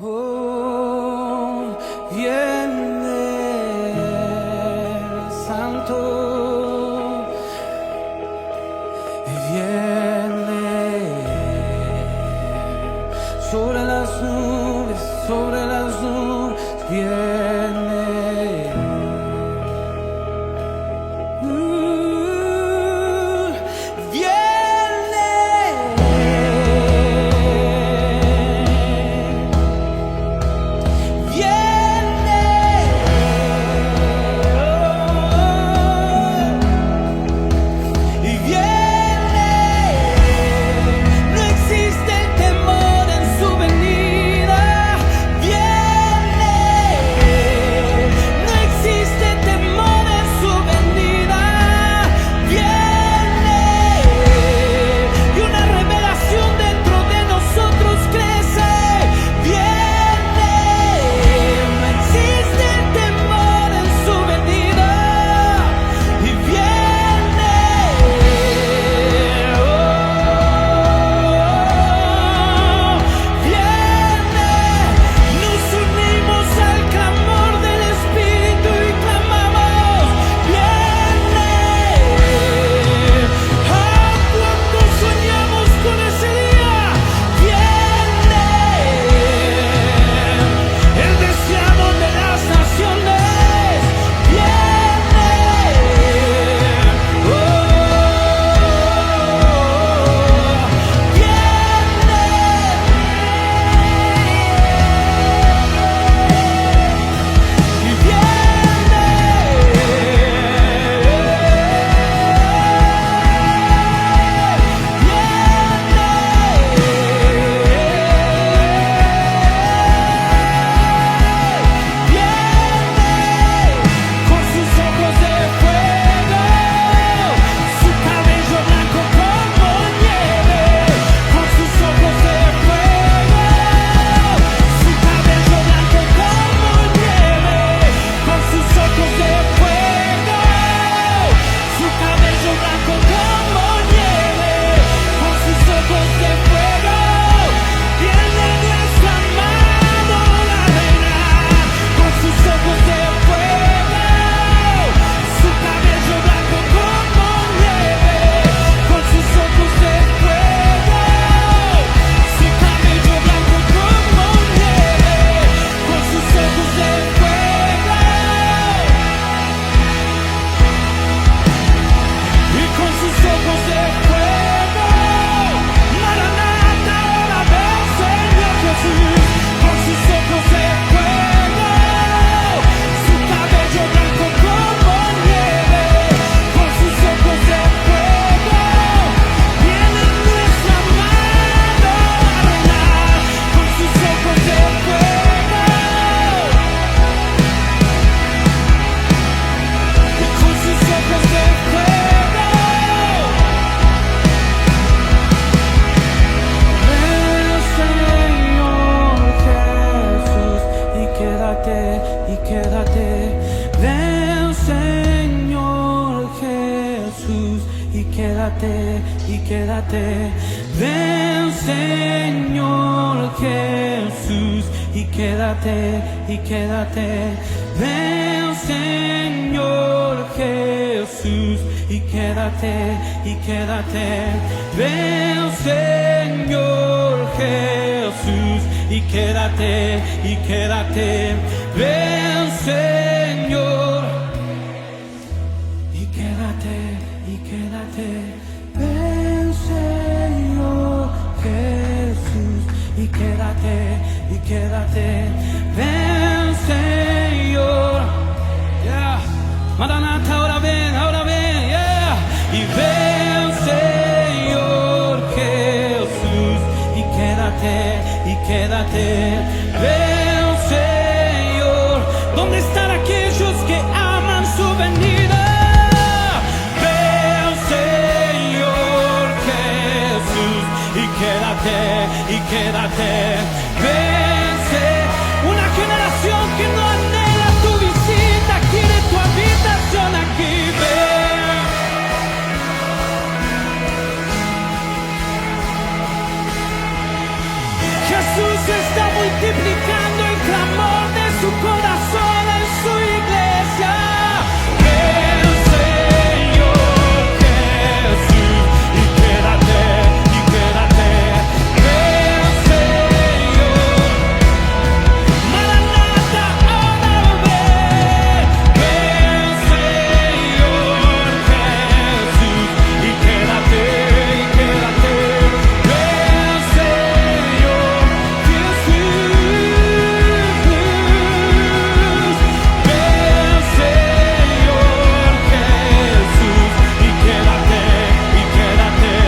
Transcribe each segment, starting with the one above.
Oh, viene el Santo, viene sobre las nubes, viene. Y quédate, ven Señor Jesús, y quédate, ven Señor Jesús, y quédate, ven Señor Jesús, y quédate, ven Señor Jesús, y quédate, ven Señor, y quédate, ven Señor Jesús, y quédate, ven Señor, yeah. Maranata, ahora ven, yeah. Y ven Señor Jesús, y quédate, ven Señor. ¿Dónde están aquellos que aman su venida? Ven Señor Jesús, y quédate, ven una generación que no anhela tu visita, quiere tu habitación aquí, ven. Jesús está multiplicando el clamor de su corazón en su iglesia. El Señor Jesús, y quédate, y quédate. El Señor, Maranata, ahora ven. El Señor Jesús, y quédate, y quédate. El Señor Jesús, el Señor Jesús, y quédate, y quédate.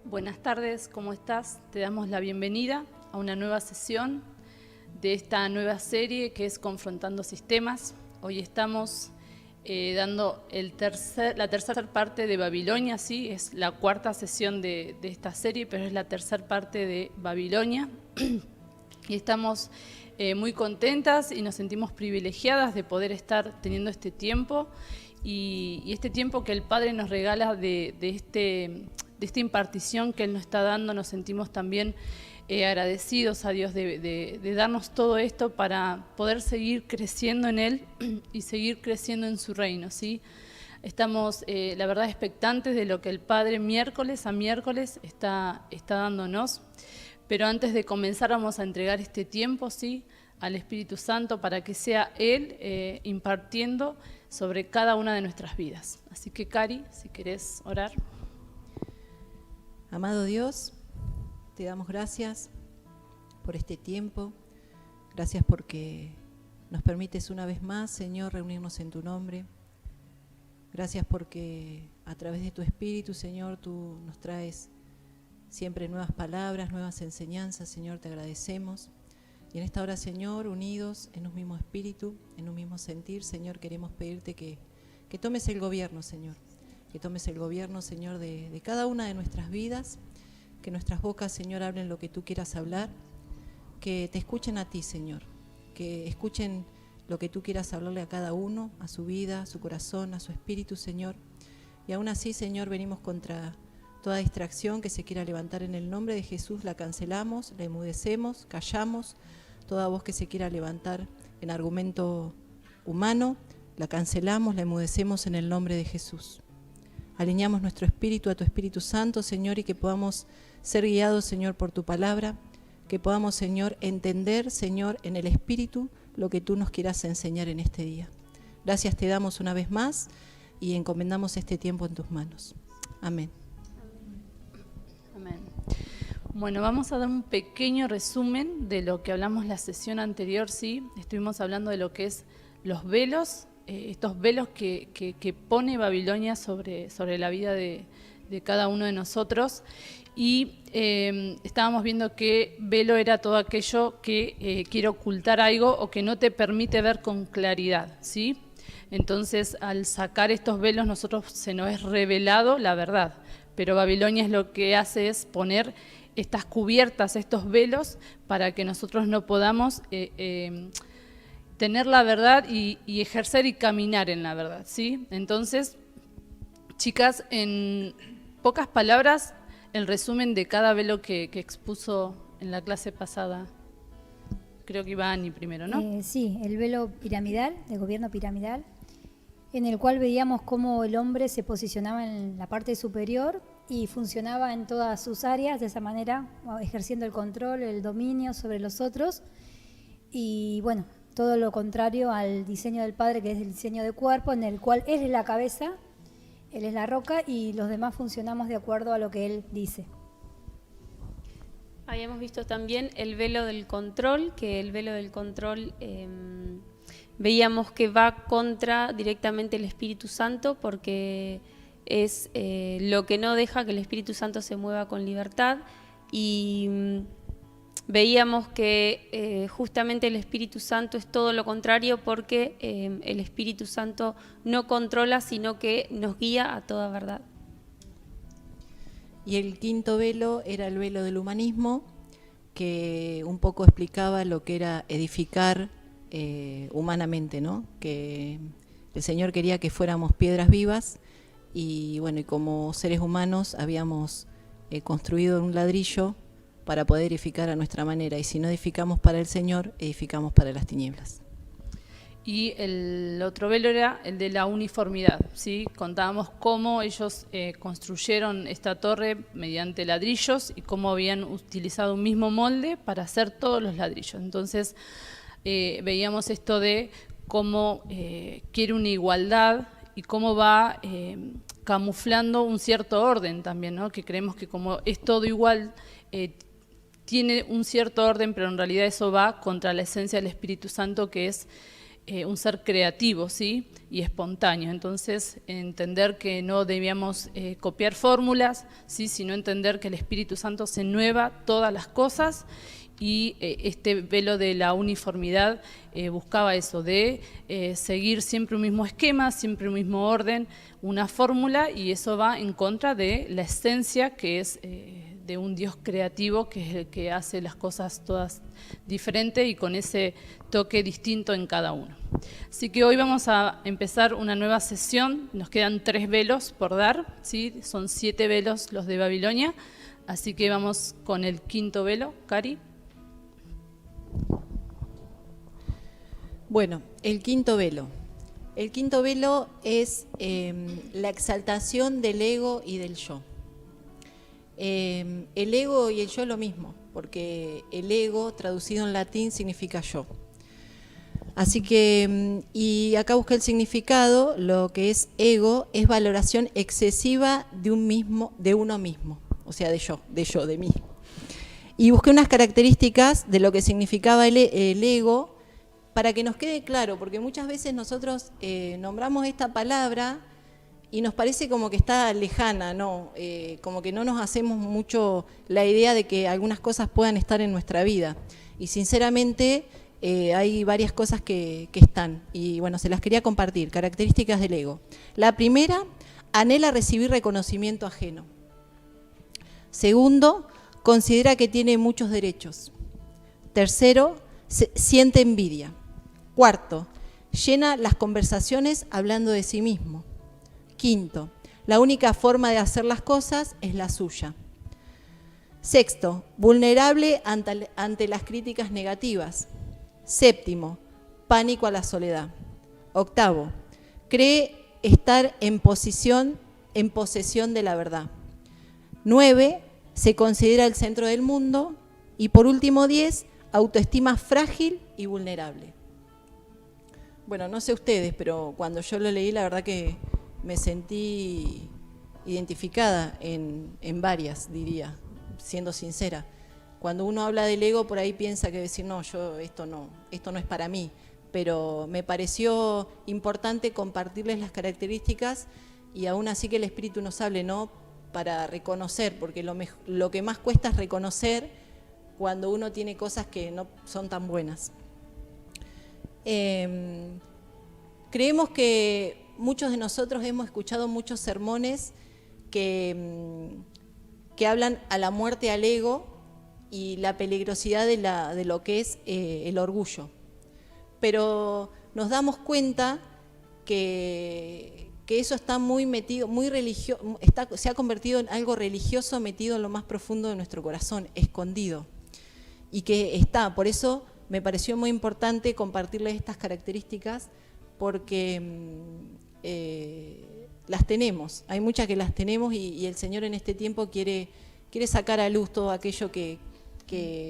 Buenas tardes, ¿cómo estás? Te damos la bienvenida a una nueva sesión de esta nueva serie que es Confrontando Sistemas. Hoy estamos dando la tercera parte de Babilonia, sí, es la cuarta sesión de esta serie, pero es la tercera parte de Babilonia. Y estamos muy contentas y nos sentimos privilegiadas de poder estar teniendo este tiempo y este tiempo que el Padre nos regala de esta impartición que Él nos está dando. Nos sentimos también agradecidos a Dios de darnos todo esto para poder seguir creciendo en Él y seguir creciendo en su reino, ¿sí? Estamos, la verdad, expectantes de lo que el Padre miércoles a miércoles está dándonos. Pero antes de comenzar vamos a entregar este tiempo, ¿sí?, al Espíritu Santo para que sea Él impartiendo sobre cada una de nuestras vidas. Así que, Cari, si querés orar. Amado Dios, te damos gracias por este tiempo. Gracias porque nos permites una vez más, Señor, reunirnos en tu nombre. Gracias porque a través de tu Espíritu, Señor, tú nos traes siempre nuevas palabras, nuevas enseñanzas. Señor, te agradecemos. Y en esta hora, Señor, unidos en un mismo espíritu, en un mismo sentir, Señor, queremos pedirte que tomes el gobierno, Señor. Que tomes el gobierno, Señor, de cada una de nuestras vidas. que nuestras bocas, Señor, hablen lo que tú quieras hablar, que te escuchen a ti, Señor, que escuchen lo que tú quieras hablarle a cada uno, a su vida, a su corazón, a su espíritu, Señor. Y aún así, Señor, venimos contra toda distracción que se quiera levantar en el nombre de Jesús, la cancelamos, la enmudecemos, callamos. Toda voz que se quiera levantar en argumento humano, la cancelamos, la enmudecemos en el nombre de Jesús. Alineamos nuestro espíritu a tu Espíritu Santo, Señor, y que podamos ser guiados, Señor, por tu palabra, que podamos, Señor, entender, Señor, en el espíritu lo que tú nos quieras enseñar en este día. Gracias te damos una vez más y encomendamos este tiempo en tus manos. Amén. Amén. Bueno, vamos a dar un pequeño resumen de lo que hablamos la sesión anterior, ¿sí? Estuvimos hablando de lo que es los velos, estos velos que pone Babilonia sobre la vida de cada uno de nosotros. Y estábamos viendo que velo era todo aquello que quiere ocultar algo o que no te permite ver con claridad, ¿sí? Entonces, al sacar estos velos, nosotros se nos es revelado la verdad. Pero Babilonia es lo que hace es poner estas cubiertas, estos velos, para que nosotros no podamos tener la verdad y ejercer y caminar en la verdad, ¿sí? Entonces, chicas, en pocas palabras, el resumen de cada velo que expuso en la clase pasada. Creo que iba Ani primero, ¿no? Sí, el velo piramidal, de gobierno piramidal, en el cual veíamos cómo el hombre se posicionaba en la parte superior y funcionaba en todas sus áreas de esa manera, ejerciendo el control, el dominio sobre los otros. Y bueno, todo lo contrario al diseño del Padre, que es el diseño de cuerpo, en el cual Él es la cabeza, Él es la roca y los demás funcionamos de acuerdo a lo que Él dice. Habíamos visto también el velo del control, que el velo del control veíamos que va contra directamente el Espíritu Santo, porque es lo que no deja que el Espíritu Santo se mueva con libertad, y veíamos que justamente el Espíritu Santo es todo lo contrario, porque el Espíritu Santo no controla, sino que nos guía a toda verdad. Y el quinto velo era el velo del humanismo, que un poco explicaba lo que era edificar humanamente, ¿no? Que el Señor quería que fuéramos piedras vivas y bueno, y como seres humanos habíamos construido un ladrillo para poder edificar a nuestra manera, y si no edificamos para el Señor, edificamos para las tinieblas. Y el otro velo era el de la uniformidad, ¿sí? Contábamos cómo ellos construyeron esta torre mediante ladrillos y cómo habían utilizado un mismo molde para hacer todos los ladrillos. Entonces, veíamos esto de cómo quiere una igualdad y cómo va camuflando un cierto orden también, ¿no? Que creemos que como es todo igual, tiene un cierto orden, pero en realidad eso va contra la esencia del Espíritu Santo, que es un ser creativo, ¿sí? Y espontáneo. Entonces, entender que no debíamos copiar fórmulas, ¿sí? Sino entender que el Espíritu Santo se nueva todas las cosas, y este velo de la uniformidad buscaba eso, de seguir siempre un mismo esquema, siempre un mismo orden, una fórmula, y eso va en contra de la esencia que es de un Dios creativo, que es el que hace las cosas todas diferentes y con ese toque distinto en cada uno. Así que hoy vamos a empezar una nueva sesión. Nos quedan 3 velos por dar, ¿sí? Son 7 velos los de Babilonia, así que vamos con el quinto velo. Cari. Bueno, el quinto velo. El quinto velo es la exaltación del ego y del yo. El ego y el yo es lo mismo, porque el ego, traducido en latín, significa yo. Así que, y acá busqué el significado. Lo que es ego es valoración excesiva de uno mismo, o sea, de mí. Y busqué unas características de lo que significaba el ego para que nos quede claro, porque muchas veces nosotros nombramos esta palabra y nos parece como que está lejana, ¿no? Como que no nos hacemos mucho la idea de que algunas cosas puedan estar en nuestra vida. Y sinceramente hay varias cosas que están. Y bueno, se las quería compartir. Características del ego. La primera, anhela recibir reconocimiento ajeno. Segundo, considera que tiene muchos derechos. Tercero, siente envidia. Cuarto, llena las conversaciones hablando de sí mismo. Quinto, la única forma de hacer las cosas es la suya. Sexto, vulnerable ante las críticas negativas. Séptimo, pánico a la soledad. Octavo, cree estar en posesión de la verdad. 9, se considera el centro del mundo. Y por último, 10, autoestima frágil y vulnerable. Bueno, no sé ustedes, pero cuando yo lo leí, la verdad que me sentí identificada en varias, diría, siendo sincera. Cuando uno habla del ego, por ahí piensa que decir, no, esto no es para mí. Pero me pareció importante compartirles las características y aún así que el Espíritu nos hable, ¿no? Para reconocer, porque lo que más cuesta es reconocer cuando uno tiene cosas que no son tan buenas. Creemos que muchos de nosotros hemos escuchado muchos sermones que hablan a la muerte al ego y la peligrosidad de lo que es el orgullo. Pero nos damos cuenta que eso está muy metido, muy religioso, se ha convertido en algo religioso metido en lo más profundo de nuestro corazón, escondido. Y que está, por eso me pareció muy importante compartirles estas características, porque las tenemos, hay muchas que las tenemos y el Señor en este tiempo quiere sacar a luz todo aquello que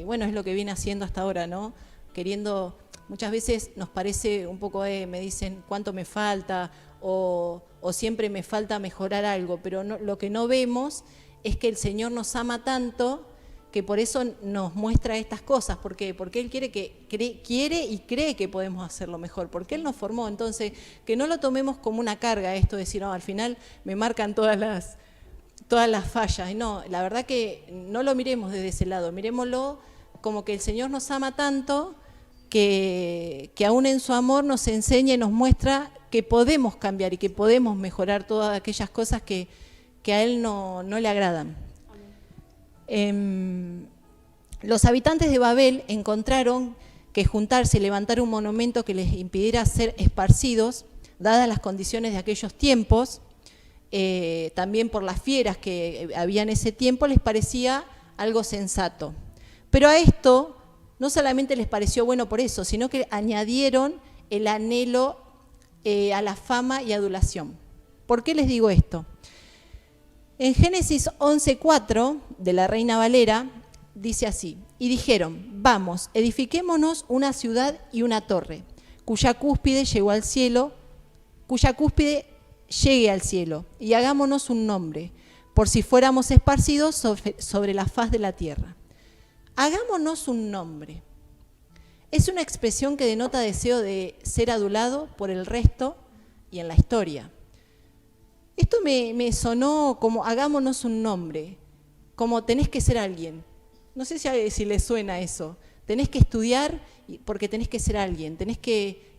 bueno, es lo que viene haciendo hasta ahora, ¿no? Queriendo, muchas veces nos parece un poco, me dicen cuánto me falta o siempre me falta mejorar algo, pero lo que no vemos es que el Señor nos ama tanto que por eso nos muestra estas cosas. ¿Por qué? Porque Él quiere y cree que podemos hacerlo mejor, porque Él nos formó. Entonces, que no lo tomemos como una carga esto de decir, no, al final me marcan todas las fallas. Y no, la verdad que no lo miremos desde ese lado, miremoslo como que el Señor nos ama tanto que aún en su amor nos enseña y nos muestra que podemos cambiar y que podemos mejorar todas aquellas cosas que a Él no le agradan. Los habitantes de Babel encontraron que juntarse y levantar un monumento que les impidiera ser esparcidos, dadas las condiciones de aquellos tiempos, también por las fieras que había en ese tiempo, les parecía algo sensato. Pero a esto no solamente les pareció bueno por eso, sino que añadieron el anhelo a la fama y adulación. ¿Por qué les digo esto? En Génesis 11:4 de la Reina Valera dice así: y dijeron, vamos, edifiquémonos una ciudad y una torre, cuya cúspide llegue al cielo, y hagámonos un nombre, por si fuéramos esparcidos sobre la faz de la tierra. Hagámonos un nombre. Es una expresión que denota deseo de ser adulado por el resto y en la historia. Esto me sonó como hagámonos un nombre, como tenés que ser alguien. No sé si les suena eso. Tenés que estudiar porque tenés que ser alguien, tenés que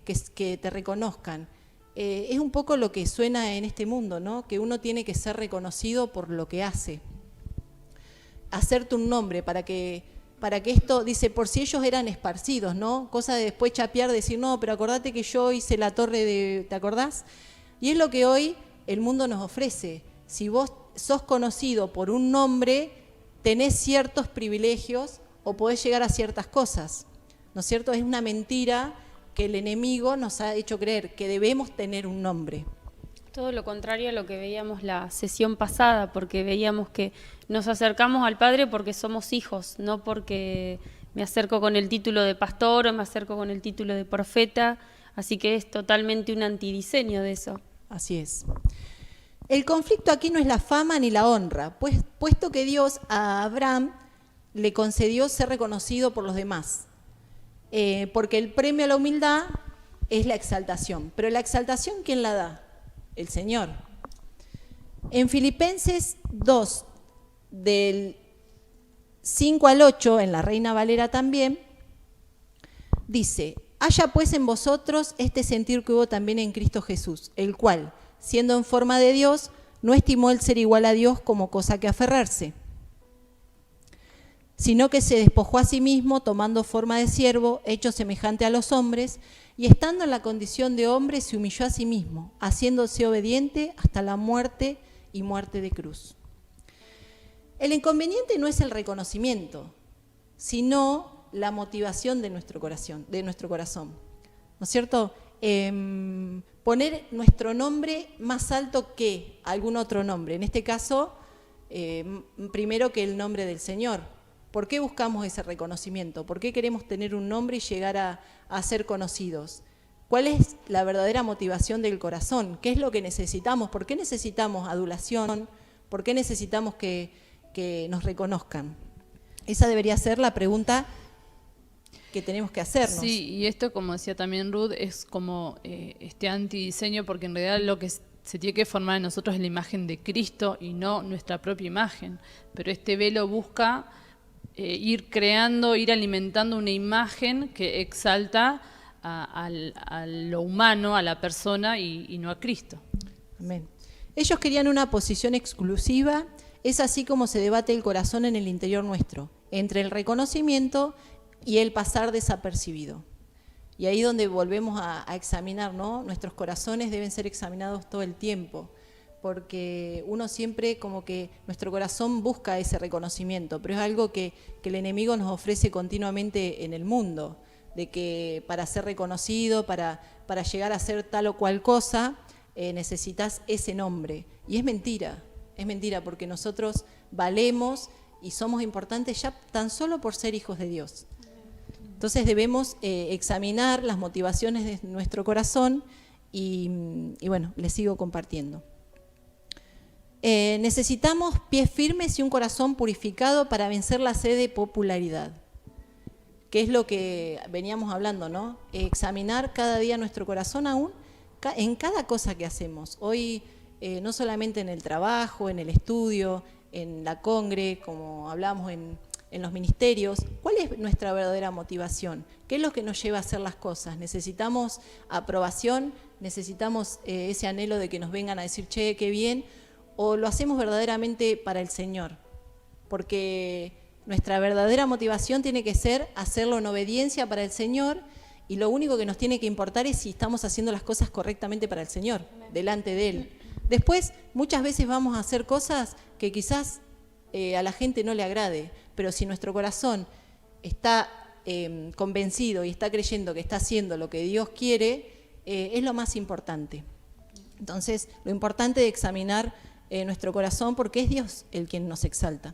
te reconozcan. Es un poco lo que suena en este mundo, ¿no? Que uno tiene que ser reconocido por lo que hace. Hacerte un nombre para que esto, dice, por si ellos eran esparcidos, ¿no? Cosa de después chapear, decir, no, pero acordate que yo hice la torre ¿te acordás? Y es lo que hoy el mundo nos ofrece. Si vos sos conocido por un nombre, tenés ciertos privilegios o podés llegar a ciertas cosas, ¿no es cierto? Es una mentira que el enemigo nos ha hecho creer, que debemos tener un nombre. Todo lo contrario a lo que veíamos la sesión pasada, porque veíamos que nos acercamos al Padre porque somos hijos, no porque me acerco con el título de pastor o me acerco con el título de profeta, así que es totalmente un antidiseño de eso. Así es. El conflicto aquí no es la fama ni la honra, puesto que Dios a Abraham le concedió ser reconocido por los demás, porque el premio a la humildad es la exaltación. Pero la exaltación, ¿quién la da? El Señor. En Filipenses 2, del 5 al 8, en la Reina Valera también, dice: haya pues en vosotros este sentir que hubo también en Cristo Jesús, el cual, siendo en forma de Dios, no estimó el ser igual a Dios como cosa que aferrarse, sino que se despojó a sí mismo, tomando forma de siervo, hecho semejante a los hombres, y estando en la condición de hombre, se humilló a sí mismo, haciéndose obediente hasta la muerte y muerte de cruz. El inconveniente no es el reconocimiento, sino la motivación de nuestro corazón, ¿no es cierto? Poner nuestro nombre más alto que algún otro nombre, en este caso, primero que el nombre del Señor. ¿Por qué buscamos ese reconocimiento? ¿Por qué queremos tener un nombre y llegar a ser conocidos? ¿Cuál es la verdadera motivación del corazón? ¿Qué es lo que necesitamos? ¿Por qué necesitamos adulación? ¿Por qué necesitamos que nos reconozcan? Esa debería ser la pregunta que tenemos que hacernos. Sí, y esto, como decía también Ruth, es como este antidiseño, porque en realidad lo que se tiene que formar en nosotros es la imagen de Cristo y no nuestra propia imagen. Pero este velo busca ir creando, ir alimentando una imagen que exalta a lo humano, a la persona y no a Cristo. Amén. Ellos querían una posición exclusiva. Es así como se debate el corazón en el interior nuestro, entre el reconocimiento y el pasar desapercibido. Y ahí donde volvemos a examinar, ¿no? Nuestros corazones deben ser examinados todo el tiempo, porque uno siempre como que nuestro corazón busca ese reconocimiento, pero es algo que el enemigo nos ofrece continuamente en el mundo, de que para ser reconocido, para llegar a ser tal o cual cosa, necesitas ese nombre. Y es mentira porque nosotros valemos y somos importantes ya tan solo por ser hijos de Dios. Entonces debemos examinar las motivaciones de nuestro corazón y bueno, les sigo compartiendo. Necesitamos pies firmes y un corazón purificado para vencer la sed de popularidad, que es lo que veníamos hablando, ¿no? Examinar cada día nuestro corazón aún en cada cosa que hacemos. Hoy no solamente en el trabajo, en el estudio, en la congre, como hablamos en los ministerios. ¿Cuál es nuestra verdadera motivación? ¿Qué es lo que nos lleva a hacer las cosas? ¿Necesitamos aprobación? ¿Necesitamos ese anhelo de que nos vengan a decir, che, qué bien? ¿O lo hacemos verdaderamente para el Señor? Porque nuestra verdadera motivación tiene que ser hacerlo en obediencia para el Señor, y lo único que nos tiene que importar es si estamos haciendo las cosas correctamente para el Señor, delante de Él. Después, muchas veces vamos a hacer cosas que quizás a la gente no le agrade, pero si nuestro corazón está convencido y está creyendo que está haciendo lo que Dios quiere, es lo más importante. Entonces, lo importante de examinar nuestro corazón, porque es Dios el quien nos exalta.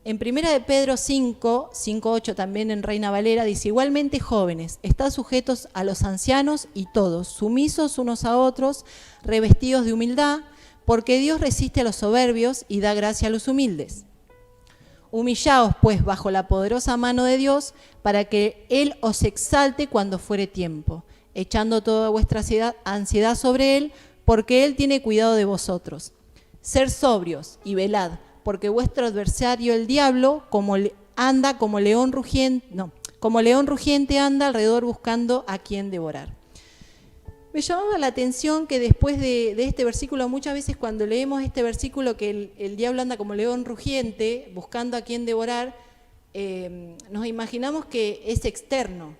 En 1 de Pedro 5:8, también en Reina Valera, dice: igualmente, jóvenes, estad sujetos a los ancianos y todos, sumisos unos a otros, revestidos de humildad, porque Dios resiste a los soberbios y da gracia a los humildes. Humillaos, pues, bajo la poderosa mano de Dios, para que Él os exalte cuando fuere tiempo, echando toda vuestra ansiedad sobre Él, porque Él tiene cuidado de vosotros. Ser sobrios y velad, porque vuestro adversario el diablo como león rugiente anda alrededor buscando a quien devorar. Me llamaba la atención que después de este versículo, muchas veces cuando leemos este versículo que el diablo anda como león rugiente buscando a quien devorar, nos imaginamos que es externo,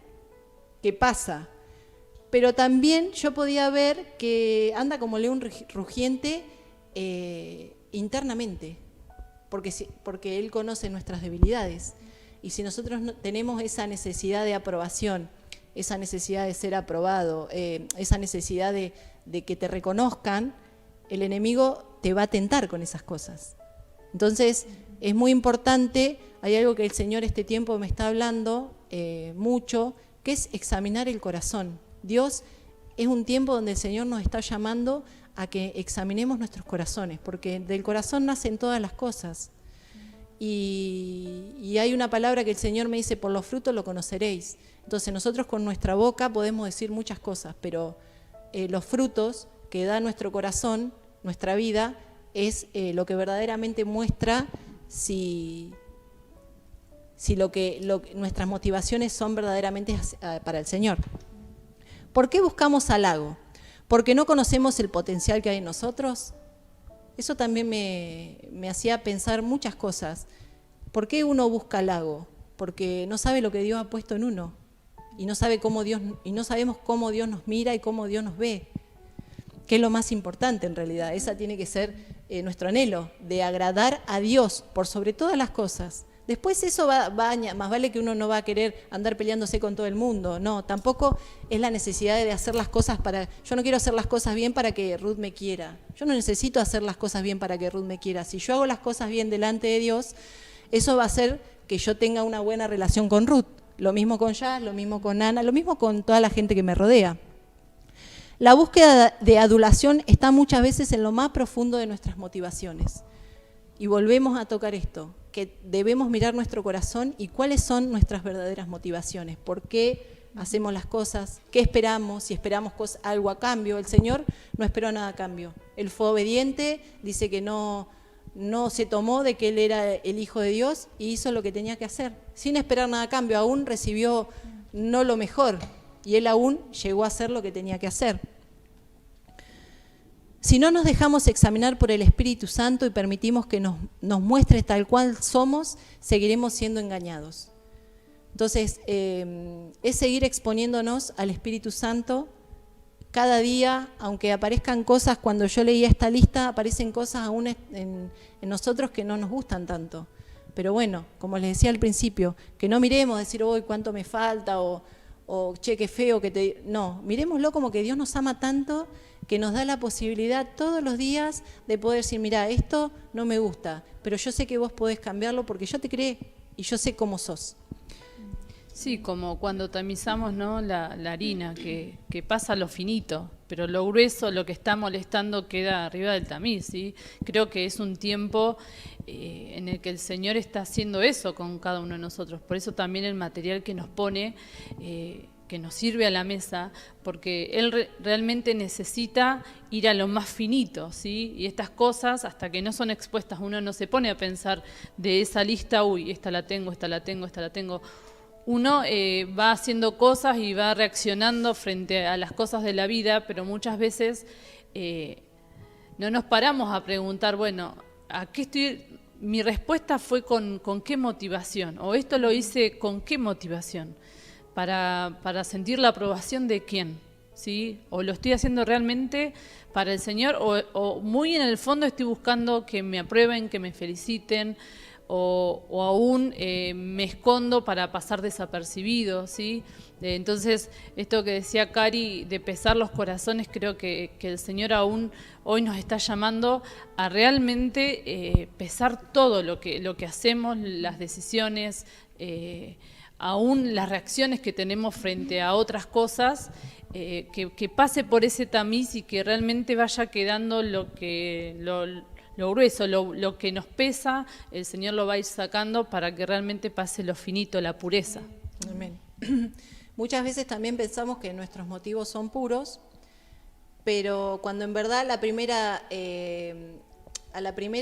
que pasa, pero también yo podía ver que anda como león rugiente internamente, porque Él conoce nuestras debilidades. Y si nosotros tenemos esa necesidad de aprobación, esa necesidad de ser aprobado, esa necesidad de que te reconozcan, el enemigo te va a tentar con esas cosas. Entonces, es muy importante, hay algo que el Señor este tiempo me está hablando mucho, que es examinar el corazón. Dios es un tiempo donde el Señor nos está llamando a que examinemos nuestros corazones, porque del corazón nacen todas las cosas. Y hay una palabra que el Señor me dice: por los frutos lo conoceréis. Entonces nosotros con nuestra boca podemos decir muchas cosas, pero los frutos que da nuestro corazón, nuestra vida, es lo que verdaderamente muestra si nuestras motivaciones son verdaderamente para el Señor. ¿Por qué buscamos halago? ¿Porque no conocemos el potencial que hay en nosotros? Eso también me hacía pensar muchas cosas. ¿Por qué uno busca halago? Porque no sabe lo que Dios ha puesto en uno y no sabemos cómo Dios nos mira y cómo Dios nos ve, que es lo más importante en realidad. Esa tiene que ser nuestro anhelo, de agradar a Dios por sobre todas las cosas. Después eso más vale que uno no va a querer andar peleándose con todo el mundo, no, tampoco es la necesidad de hacer las cosas yo no quiero hacer las cosas bien para que Ruth me quiera, yo no necesito hacer las cosas bien para que Ruth me quiera. Si yo hago las cosas bien delante de Dios, eso va a hacer que yo tenga una buena relación con Ruth, lo mismo con Jazz, lo mismo con Ana, lo mismo con toda la gente que me rodea. La búsqueda de adulación está muchas veces en lo más profundo de nuestras motivaciones. Y volvemos a tocar esto, que debemos mirar nuestro corazón y cuáles son nuestras verdaderas motivaciones. ¿Por qué hacemos las cosas? ¿Qué esperamos? Si esperamos algo a cambio. El Señor no esperó nada a cambio. Él fue obediente, dice que no se tomó de que Él era el Hijo de Dios y hizo lo que tenía que hacer. Sin esperar nada a cambio, aún recibió no lo mejor y Él aún llegó a hacer lo que tenía que hacer. Si no nos dejamos examinar por el Espíritu Santo y permitimos que nos muestre tal cual somos, seguiremos siendo engañados. Entonces, es seguir exponiéndonos al Espíritu Santo cada día, aunque aparezcan cosas. Cuando yo leía esta lista, aparecen cosas aún en nosotros que no nos gustan tanto. Pero bueno, como les decía al principio, que no miremos decir, hoy cuánto me falta, o che, qué feo que te... No, miremoslo como que Dios nos ama tanto, que nos da la posibilidad todos los días de poder decir, mirá, esto no me gusta, pero yo sé que vos podés cambiarlo porque yo te creé y yo sé cómo sos. Sí, como cuando tamizamos, ¿no?, la harina, que pasa lo finito, pero lo grueso, lo que está molestando, queda arriba del tamiz, ¿sí? Creo que es un tiempo en el que el Señor está haciendo eso con cada uno de nosotros. Por eso también el material que nos pone, que nos sirve a la mesa, porque Él realmente necesita ir a lo más finito, ¿sí? Y estas cosas, hasta que no son expuestas, uno no se pone a pensar de esa lista, uy, esta la tengo, esta la tengo, esta la tengo. Uno va haciendo cosas y va reaccionando frente a las cosas de la vida, pero muchas veces no nos paramos a preguntar, bueno, ¿a qué estoy? Mi respuesta fue con qué motivación, o esto lo hice con qué motivación, para sentir la aprobación de quién, ¿sí? O lo estoy haciendo realmente para el Señor, o muy en el fondo estoy buscando que me aprueben, que me feliciten, o aún me escondo para pasar desapercibido, ¿sí? Entonces, esto que decía Cari, de pesar los corazones, creo que el Señor aún hoy nos está llamando a realmente pesar todo lo que hacemos, las decisiones, aún las reacciones que tenemos frente a otras cosas, que pase por ese tamiz y que realmente vaya quedando lo grueso, lo que nos pesa, el Señor lo va a ir sacando para que realmente pase lo finito, la pureza. Amén. Muchas veces también pensamos que nuestros motivos son puros, pero cuando en verdad a la primera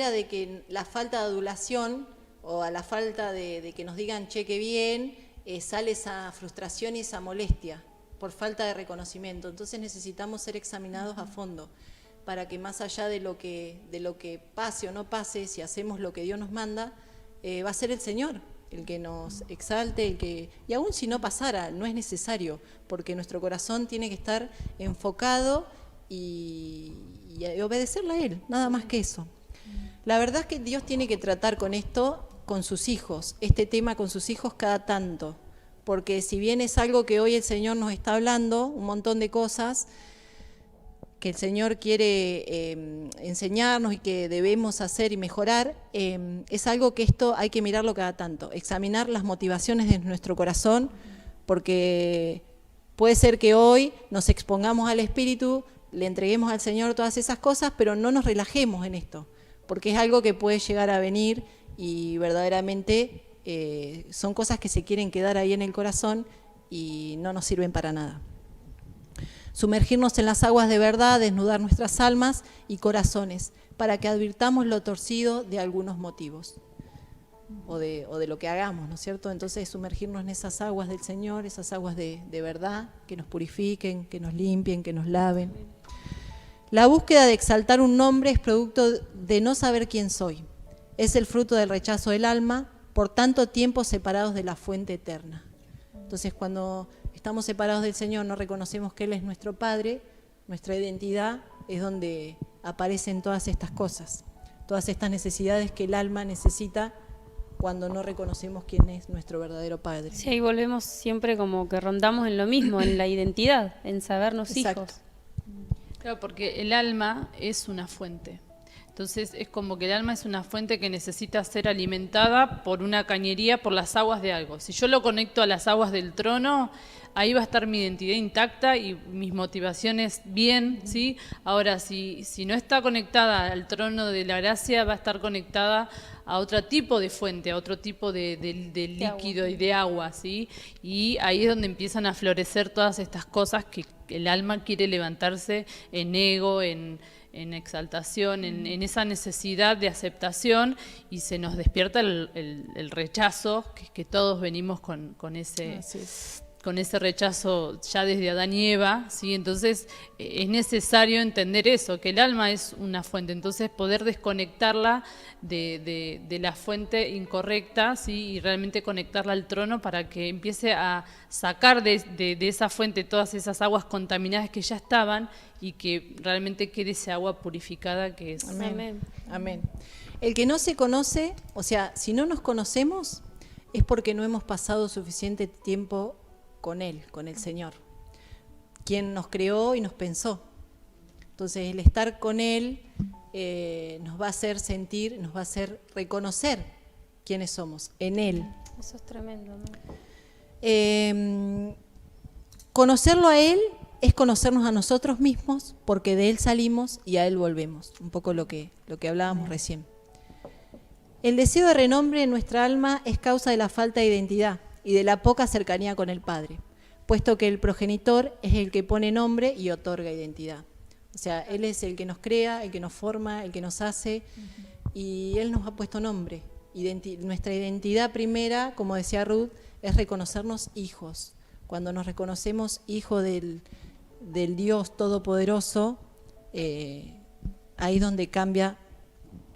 de que la falta de adulación o a la falta de que nos digan che, qué bien, sale esa frustración y esa molestia por falta de reconocimiento. Entonces necesitamos ser examinados a fondo, para que más allá de lo que pase o no pase, si hacemos lo que Dios nos manda, va a ser el Señor el que nos exalte, y aún si no pasara, no es necesario, porque nuestro corazón tiene que estar enfocado y obedecerle a Él, nada más que eso. La verdad es que Dios tiene que tratar con esto, con sus hijos, este tema con sus hijos cada tanto, porque si bien es algo que hoy el Señor nos está hablando, un montón de cosas que el Señor quiere enseñarnos y que debemos hacer y mejorar, es algo que esto hay que mirarlo cada tanto, examinar las motivaciones de nuestro corazón, porque puede ser que hoy nos expongamos al Espíritu, le entreguemos al Señor todas esas cosas, pero no nos relajemos en esto, porque es algo que puede llegar a venir y verdaderamente son cosas que se quieren quedar ahí en el corazón y no nos sirven para nada. Sumergirnos en las aguas de verdad, desnudar nuestras almas y corazones, para que advirtamos lo torcido de algunos motivos, o de lo que hagamos, ¿no es cierto? Entonces sumergirnos en esas aguas del Señor, esas aguas de verdad, que nos purifiquen, que nos limpien, que nos laven. La búsqueda de exaltar un nombre es producto de no saber quién soy. Es el fruto del rechazo del alma por tanto tiempo separados de la fuente eterna. Entonces, cuando estamos separados del Señor, no reconocemos que Él es nuestro Padre, nuestra identidad es donde aparecen todas estas cosas, todas estas necesidades que el alma necesita cuando no reconocemos quién es nuestro verdadero Padre. Sí, ahí volvemos siempre como que rondamos en lo mismo, en la identidad, en sabernos Exacto. hijos. Claro, porque el alma es una fuente. Entonces es como que el alma es una fuente que necesita ser alimentada por una cañería, por las aguas de algo. Si yo lo conecto a las aguas del trono, ahí va a estar mi identidad intacta y mis motivaciones bien, ¿sí? Ahora, si no está conectada al trono de la gracia, va a estar conectada a otro tipo de fuente, a otro tipo de líquido y de agua, ¿sí? Y ahí es donde empiezan a florecer todas estas cosas que el alma quiere levantarse en ego, en exaltación, en esa necesidad de aceptación, y se nos despierta el rechazo, que todos venimos con ese rechazo ya desde Adán y Eva, ¿sí? Entonces es necesario entender eso, que el alma es una fuente, entonces poder desconectarla de la fuente incorrecta, ¿sí? Y realmente conectarla al trono para que empiece a sacar de esa fuente todas esas aguas contaminadas que ya estaban y que realmente quede esa agua purificada que es. Amén. Amén. Amén. El que no se conoce, o sea, si no nos conocemos, es porque no hemos pasado suficiente tiempo con Él, con el Señor, quien nos creó y nos pensó. Entonces, el estar con Él nos va a hacer sentir, nos va a hacer reconocer quiénes somos, en Él. Eso es tremendo. Conocerlo a Él es conocernos a nosotros mismos, porque de Él salimos y a Él volvemos. Un poco lo que hablábamos recién. El deseo de renombre en nuestra alma es causa de la falta de identidad y de la poca cercanía con el Padre, puesto que el progenitor es el que pone nombre y otorga identidad. O sea, Él es el que nos crea, el que nos forma, el que nos hace, y Él nos ha puesto nombre. Nuestra identidad primera, como decía Ruth, es reconocernos hijos. Cuando nos reconocemos hijos del Dios Todopoderoso, ahí es donde cambia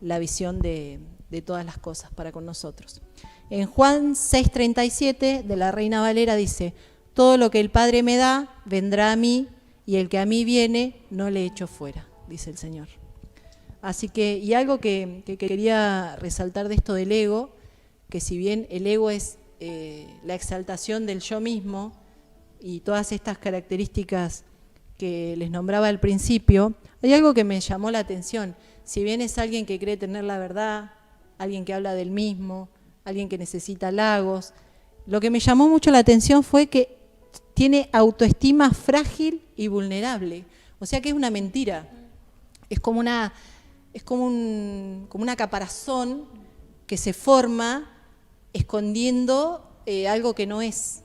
la visión de todas las cosas para con nosotros. En Juan 6:37 de la Reina Valera dice: todo lo que el Padre me da vendrá a mí, y el que a mí viene no le echo fuera, dice el Señor. Así que, y algo que quería resaltar de esto del ego, que si bien el ego es la exaltación del yo mismo y todas estas características que les nombraba al principio, hay algo que me llamó la atención. Si bien es alguien que cree tener la verdad, alguien que habla del mismo, alguien que necesita halagos, lo que me llamó mucho la atención fue que tiene autoestima frágil y vulnerable. O sea que es una mentira. Es como una caparazón que se forma escondiendo algo que no es.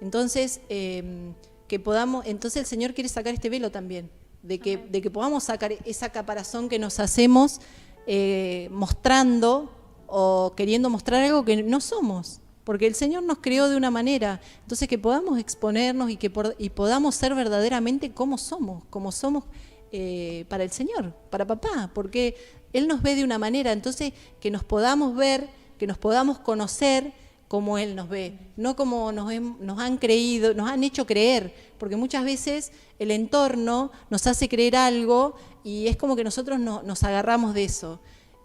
Entonces, entonces el Señor quiere sacar este velo también, de que podamos sacar esa caparazón que nos hacemos mostrando o queriendo mostrar algo que no somos, porque el Señor nos creó de una manera. Entonces, que podamos exponernos y podamos ser verdaderamente como somos para el Señor, para papá, porque Él nos ve de una manera. Entonces, que nos podamos ver, que nos podamos conocer como Él nos ve, no como nos han creído, nos han hecho creer, porque muchas veces el entorno nos hace creer algo y es como que nosotros nos agarramos de eso.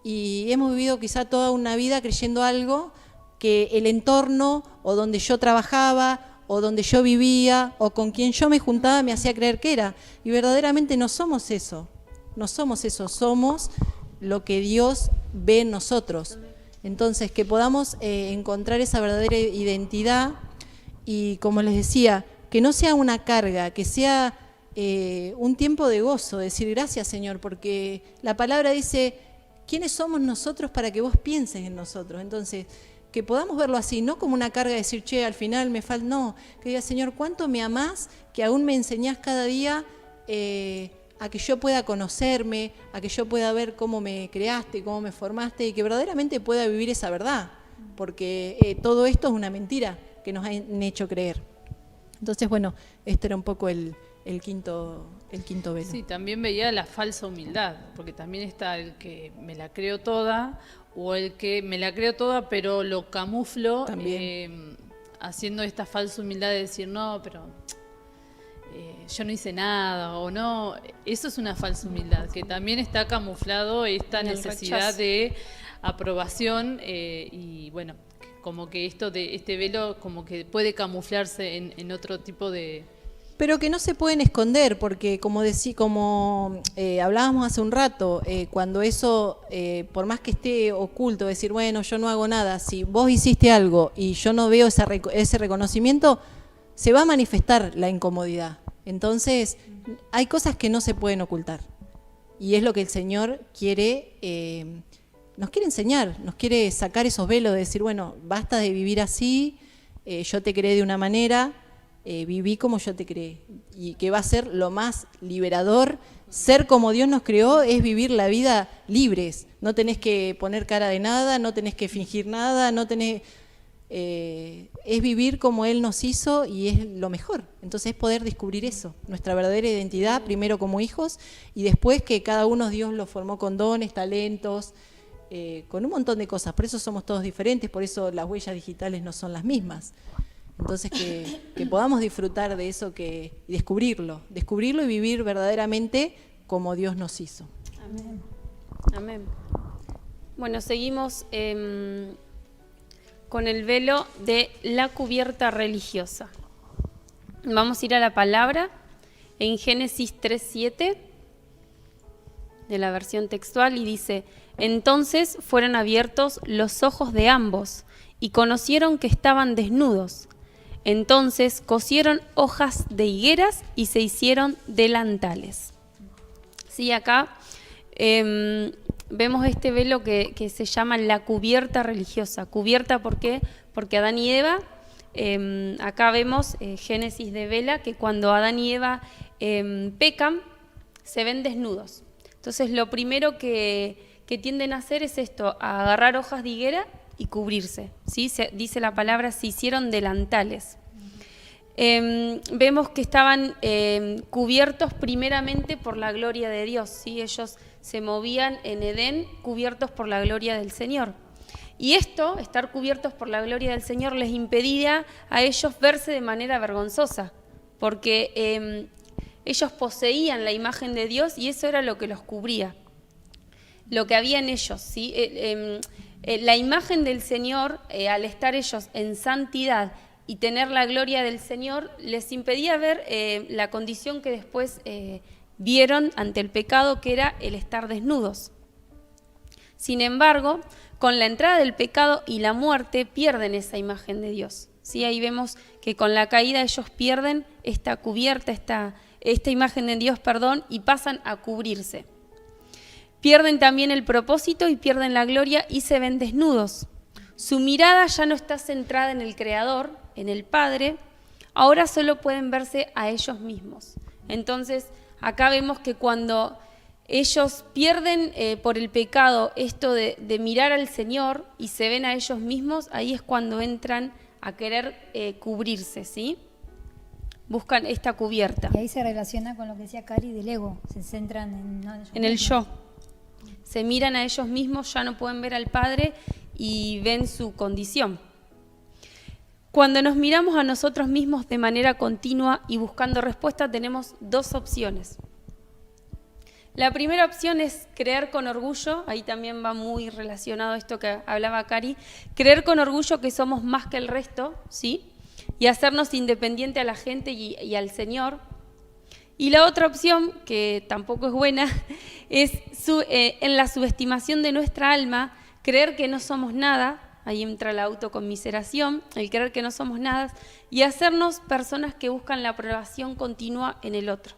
Y hemos vivido quizá toda una vida creyendo algo que el entorno, o donde yo trabajaba, o donde yo vivía, o con quien yo me juntaba me hacía creer que era. Y verdaderamente no somos eso, somos lo que Dios ve en nosotros. Entonces, que podamos encontrar esa verdadera identidad y, como les decía, que no sea una carga, que sea un tiempo de gozo, decir gracias, Señor, porque la palabra dice: ¿quiénes somos nosotros para que vos pienses en nosotros? Entonces, que podamos verlo así, no como una carga de decir, che, al final me falta, no, que diga, Señor, ¿cuánto me amás? Que aún me enseñás cada día a que yo pueda conocerme, a que yo pueda ver cómo me creaste, cómo me formaste, y que verdaderamente pueda vivir esa verdad, porque todo esto es una mentira que nos han hecho creer. Entonces, bueno, este era un poco el quinto velo. Sí, también veía la falsa humildad, porque también está el que me la creo toda, o el que me la creo toda pero lo camuflo También. haciendo esta falsa humildad de decir no, pero yo no hice nada o no. Eso es una falsa humildad, que también está camuflado esta En el necesidad rechazo. de aprobación y bueno, como que esto de este velo como que puede camuflarse en otro tipo de... Pero que no se pueden esconder, porque como hablábamos hace un rato, cuando eso, por más que esté oculto, decir, bueno, yo no hago nada, si vos hiciste algo y yo no veo ese reconocimiento, se va a manifestar la incomodidad. Entonces, hay cosas que no se pueden ocultar. Y es lo que el Señor quiere, nos quiere enseñar, nos quiere sacar esos velos de decir, bueno, basta de vivir así, yo te creé de una manera, viví como yo te creé, y que va a ser lo más liberador. Ser como Dios nos creó es vivir la vida libres, no tenés que poner cara de nada, no tenés que fingir nada, no tenés, es vivir como Él nos hizo y es lo mejor. Entonces es poder descubrir eso, nuestra verdadera identidad, primero como hijos y después que cada uno Dios lo formó con dones, talentos, con un montón de cosas. Por eso somos todos diferentes, por eso las huellas digitales no son las mismas. Entonces que podamos disfrutar de eso y descubrirlo y vivir verdaderamente como Dios nos hizo. Amén. Amén. Bueno, seguimos con el velo de la cubierta religiosa. Vamos a ir a la palabra en Génesis 3:7 de la versión textual y dice: entonces fueron abiertos los ojos de ambos y conocieron que estaban desnudos. Entonces cosieron hojas de higueras y se hicieron delantales. Sí, acá vemos este velo que se llama la cubierta religiosa. ¿Cubierta por qué? Porque Adán y Eva, acá vemos Génesis de vela, que cuando Adán y Eva pecan, se ven desnudos. Entonces lo primero que tienden a hacer es esto, a agarrar hojas de higuera y cubrirse, ¿sí? Dice la palabra, se hicieron delantales. Vemos que estaban cubiertos primeramente por la gloria de Dios, ¿sí? Ellos se movían en Edén cubiertos por la gloria del Señor. Y esto, estar cubiertos por la gloria del Señor, les impedía a ellos verse de manera vergonzosa, porque ellos poseían la imagen de Dios y eso era lo que los cubría, lo que había en ellos, ¿sí? La imagen del Señor, al estar ellos en santidad y tener la gloria del Señor, les impedía ver la condición que después vieron ante el pecado, que era el estar desnudos. Sin embargo, con la entrada del pecado y la muerte, pierden esa imagen de Dios, ¿sí? Ahí vemos que con la caída ellos pierden esta cubierta, esta imagen de Dios, y pasan a cubrirse. Pierden también el propósito y pierden la gloria y se ven desnudos. Su mirada ya no está centrada en el Creador, en el Padre, ahora solo pueden verse a ellos mismos. Entonces, acá vemos que cuando ellos pierden por el pecado esto de mirar al Señor y se ven a ellos mismos, ahí es cuando entran a querer cubrirse, ¿sí? Buscan esta cubierta. Y ahí se relaciona con lo que decía Cari del ego, se centran En el yo. Se miran a ellos mismos, ya no pueden ver al Padre y ven su condición. Cuando nos miramos a nosotros mismos de manera continua y buscando respuesta, tenemos dos opciones. La primera opción es creer con orgullo, ahí también va muy relacionado a esto que hablaba Cari, creer con orgullo que somos más que el resto, ¿sí? Y hacernos independiente a la gente y al Señor. Y la otra opción, que tampoco es buena, es en la subestimación de nuestra alma, creer que no somos nada, ahí entra la autoconmiseración, el creer que no somos nada, y hacernos personas que buscan la aprobación continua en el otro.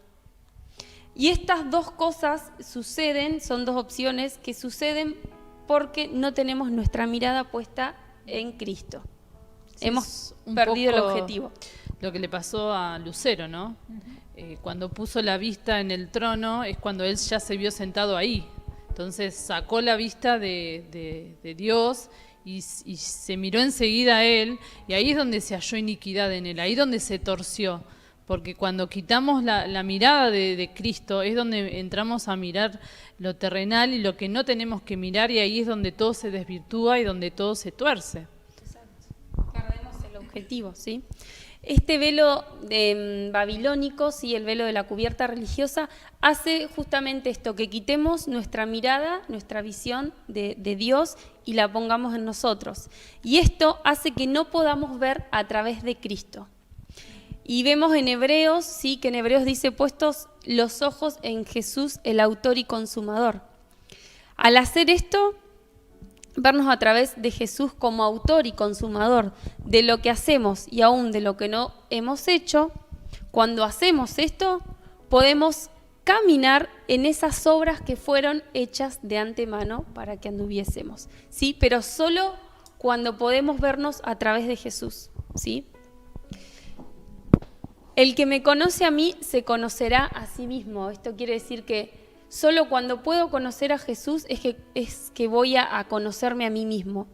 Y estas dos cosas suceden, son dos opciones que suceden porque no tenemos nuestra mirada puesta en Cristo. Sí, hemos perdido el objetivo. Lo que le pasó a Lucero, ¿no? Cuando puso la vista en el trono es cuando él ya se vio sentado ahí. Entonces sacó la vista de Dios y se miró enseguida a él, y ahí es donde se halló iniquidad en él, ahí donde se torció, porque cuando quitamos la mirada de Cristo es donde entramos a mirar lo terrenal y lo que no tenemos que mirar, y ahí es donde todo se desvirtúa y donde todo se tuerce. Perdemos el objetivo, ¿sí? Este velo babilónico, ¿sí? El velo de la cubierta religiosa, hace justamente esto, que quitemos nuestra mirada, nuestra visión de Dios y la pongamos en nosotros. Y esto hace que no podamos ver a través de Cristo. Y vemos en Hebreos, sí, que en Hebreos dice, puestos los ojos en Jesús, el autor y consumador. Al hacer esto, vernos a través de Jesús como autor y consumador de lo que hacemos y aún de lo que no hemos hecho, cuando hacemos esto, podemos caminar en esas obras que fueron hechas de antemano para que anduviésemos, ¿sí? Pero solo cuando podemos vernos a través de Jesús, ¿sí? El que me conoce a mí se conocerá a sí mismo. Esto quiere decir que solo cuando puedo conocer a Jesús es que voy a conocerme a mí mismo.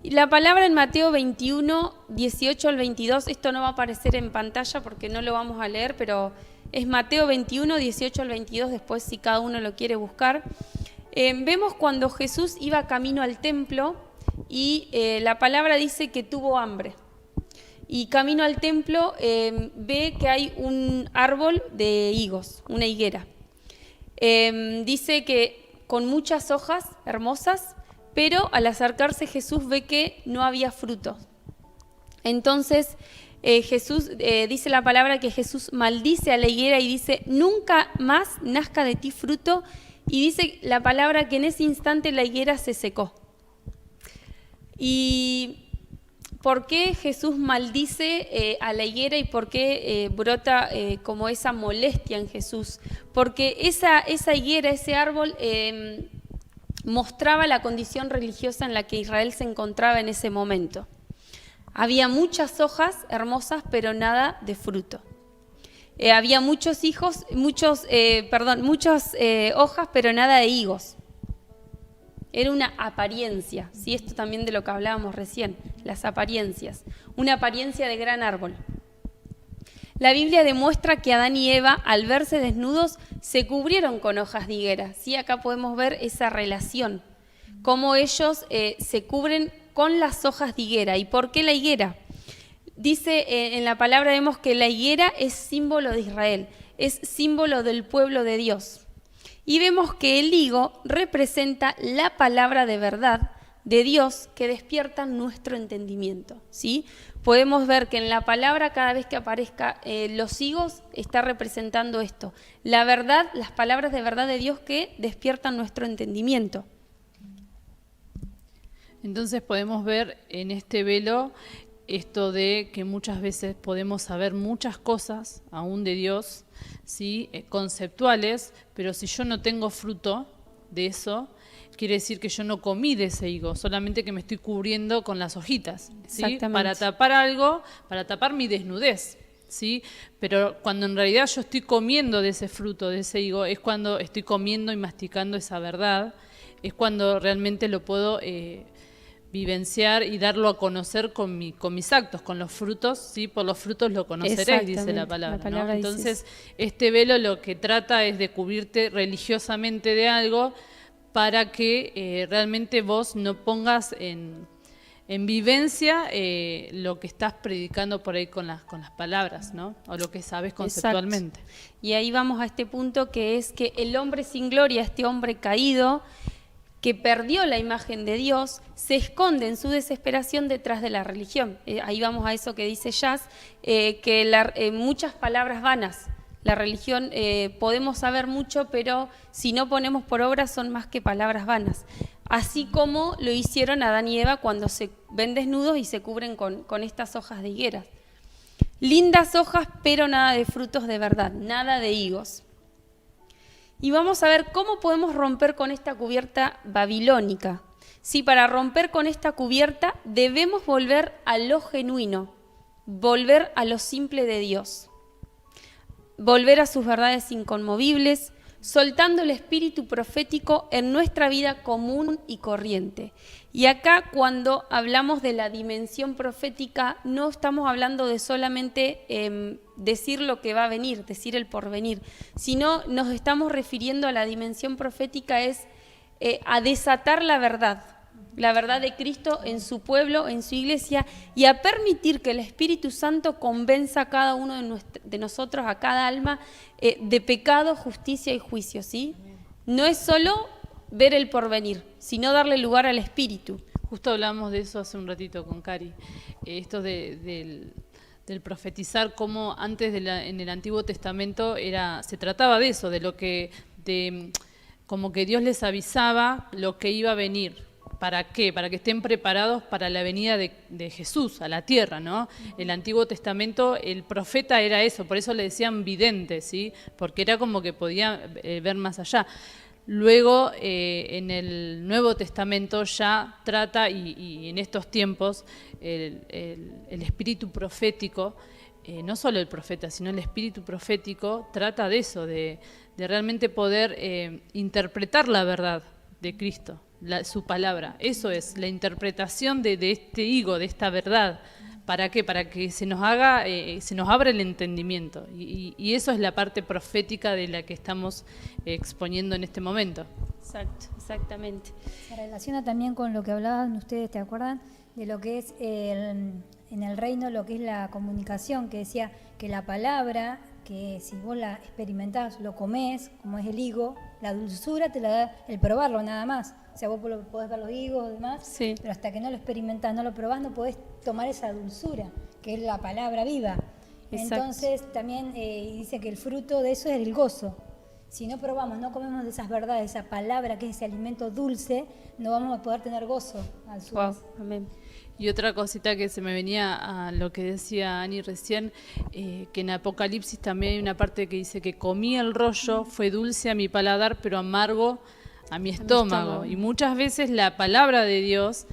Y la palabra en Mateo 21, 18 al 22, esto no va a aparecer en pantalla porque no lo vamos a leer, pero es Mateo 21, 18 al 22, después si cada uno lo quiere buscar. Vemos cuando Jesús iba camino al templo y la palabra dice que tuvo hambre. Y camino al templo ve que hay un árbol de higos, una higuera. Dice que con muchas hojas hermosas, pero al acercarse Jesús ve que no había fruto. Entonces Jesús, dice la palabra que Jesús maldice a la higuera y dice, nunca más nazca de ti fruto. Y dice la palabra que en ese instante la higuera se secó. Y ¿por qué Jesús maldice a la higuera y por qué brota como esa molestia en Jesús? Porque esa higuera, ese árbol, mostraba la condición religiosa en la que Israel se encontraba en ese momento. Había muchas hojas hermosas, pero nada de fruto. Había muchas hojas, pero nada de higos. Era una apariencia, ¿sí? Esto también de lo que hablábamos recién, las apariencias. Una apariencia de gran árbol. La Biblia demuestra que Adán y Eva, al verse desnudos, se cubrieron con hojas de higuera, ¿sí? Acá podemos ver esa relación, cómo ellos se cubren con las hojas de higuera. ¿Y por qué la higuera? Dice en la palabra, vemos que la higuera es símbolo de Israel, es símbolo del pueblo de Dios. Y vemos que el higo representa la palabra de verdad de Dios que despierta nuestro entendimiento, ¿sí? Podemos ver que en la palabra, cada vez que aparezca los higos, está representando esto. La verdad, las palabras de verdad de Dios que despiertan nuestro entendimiento. Entonces podemos ver en este velo esto de que muchas veces podemos saber muchas cosas aún de Dios, ¿sí? Conceptuales, pero si yo no tengo fruto de eso, quiere decir que yo no comí de ese higo, solamente que me estoy cubriendo con las hojitas, ¿sí? Para tapar algo, para tapar mi desnudez, ¿sí? Pero cuando en realidad yo estoy comiendo de ese fruto, de ese higo, es cuando estoy comiendo y masticando esa verdad, es cuando realmente lo puedo vivenciar y darlo a conocer con mis actos, con los frutos, ¿sí? Por los frutos lo conoceréis, dice la palabra, ¿no? Entonces, este velo lo que trata es de cubrirte religiosamente de algo para que realmente vos no pongas en vivencia lo que estás predicando por ahí con las palabras, ¿no? O lo que sabes conceptualmente. Exacto. Y ahí vamos a este punto que es que el hombre sin gloria, este hombre caído, que perdió la imagen de Dios, se esconde en su desesperación detrás de la religión. Ahí vamos a eso que dice Jazz, que muchas palabras vanas. La religión podemos saber mucho, pero si no ponemos por obra son más que palabras vanas. Así como lo hicieron Adán y Eva cuando se ven desnudos y se cubren con estas hojas de higueras. Lindas hojas, pero nada de frutos de verdad, nada de higos. Y vamos a ver cómo podemos romper con esta cubierta babilónica. Sí, para romper con esta cubierta debemos volver a lo genuino, volver a lo simple de Dios, volver a sus verdades inconmovibles, soltando el espíritu profético en nuestra vida común y corriente. Y acá, cuando hablamos de la dimensión profética, no estamos hablando de solamente decir lo que va a venir, decir el porvenir, sino nos estamos refiriendo a la dimensión profética a desatar la verdad de Cristo en su pueblo, en su iglesia, y a permitir que el Espíritu Santo convenza a cada uno de nosotros, a cada alma, de pecado, justicia y juicio, ¿sí? No es solo ver el porvenir, sino darle lugar al Espíritu. Justo hablamos de eso hace un ratito con Cari, esto del profetizar, cómo antes en el Antiguo Testamento se trataba de eso, como que Dios les avisaba lo que iba a venir. ¿Para qué? Para que estén preparados para la venida de Jesús a la tierra, ¿no? El Antiguo Testamento, el profeta era eso, por eso le decían vidente, ¿sí? Porque era como que podía ver más allá. Luego, en el Nuevo Testamento ya trata, y en estos tiempos, el espíritu profético, no solo el profeta, sino el espíritu profético, trata de eso, de realmente poder interpretar la verdad de Cristo. Su palabra, eso es la interpretación de este higo, de esta verdad. ¿Para qué? Para que se nos abra el entendimiento, y eso es la parte profética de la que estamos exponiendo en este momento. Exacto, exactamente. Se relaciona también con lo que hablaban ustedes, ¿te acuerdan? De lo que es en el reino, lo que es la comunicación, que decía que la palabra, que si vos la experimentás, lo comés, como es el higo, la dulzura te la da el probarlo nada más. O sea, vos podés ver los higos y demás, sí, pero hasta que no lo experimentás, no lo probás, no podés tomar esa dulzura, que es la palabra viva. Exacto. Entonces también dice que el fruto de eso es el gozo. Si no probamos, no comemos de esas verdades, esa palabra que es ese alimento dulce, no vamos a poder tener gozo al su vez. Amén. Y otra cosita que se me venía a lo que decía Ani recién, que en Apocalipsis también hay una parte que dice que comí el rollo, fue dulce a mi paladar, pero amargo a mi estómago. Y muchas veces la palabra de Dios,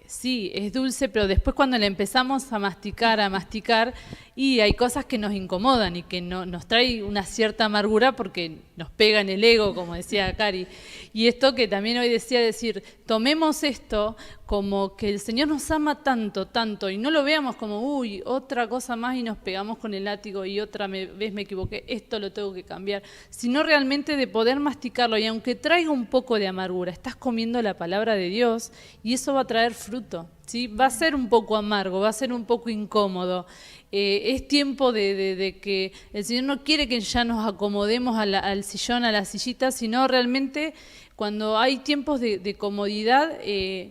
sí, es dulce, pero después cuando la empezamos a masticar, y hay cosas que nos incomodan y que nos trae una cierta amargura porque nos pega en el ego, como decía Cari. Y esto que también hoy decir, tomemos esto como que el Señor nos ama tanto, tanto, y no lo veamos como, uy, otra cosa más y nos pegamos con el látigo y otra vez me equivoqué, esto lo tengo que cambiar, sino realmente de poder masticarlo, y aunque traiga un poco de amargura, estás comiendo la palabra de Dios y eso va a traer fruto, ¿sí? Va a ser un poco amargo, va a ser un poco incómodo. Es tiempo de que el Señor no quiere que ya nos acomodemos al sillón, a la sillita, sino realmente cuando hay tiempos de comodidad,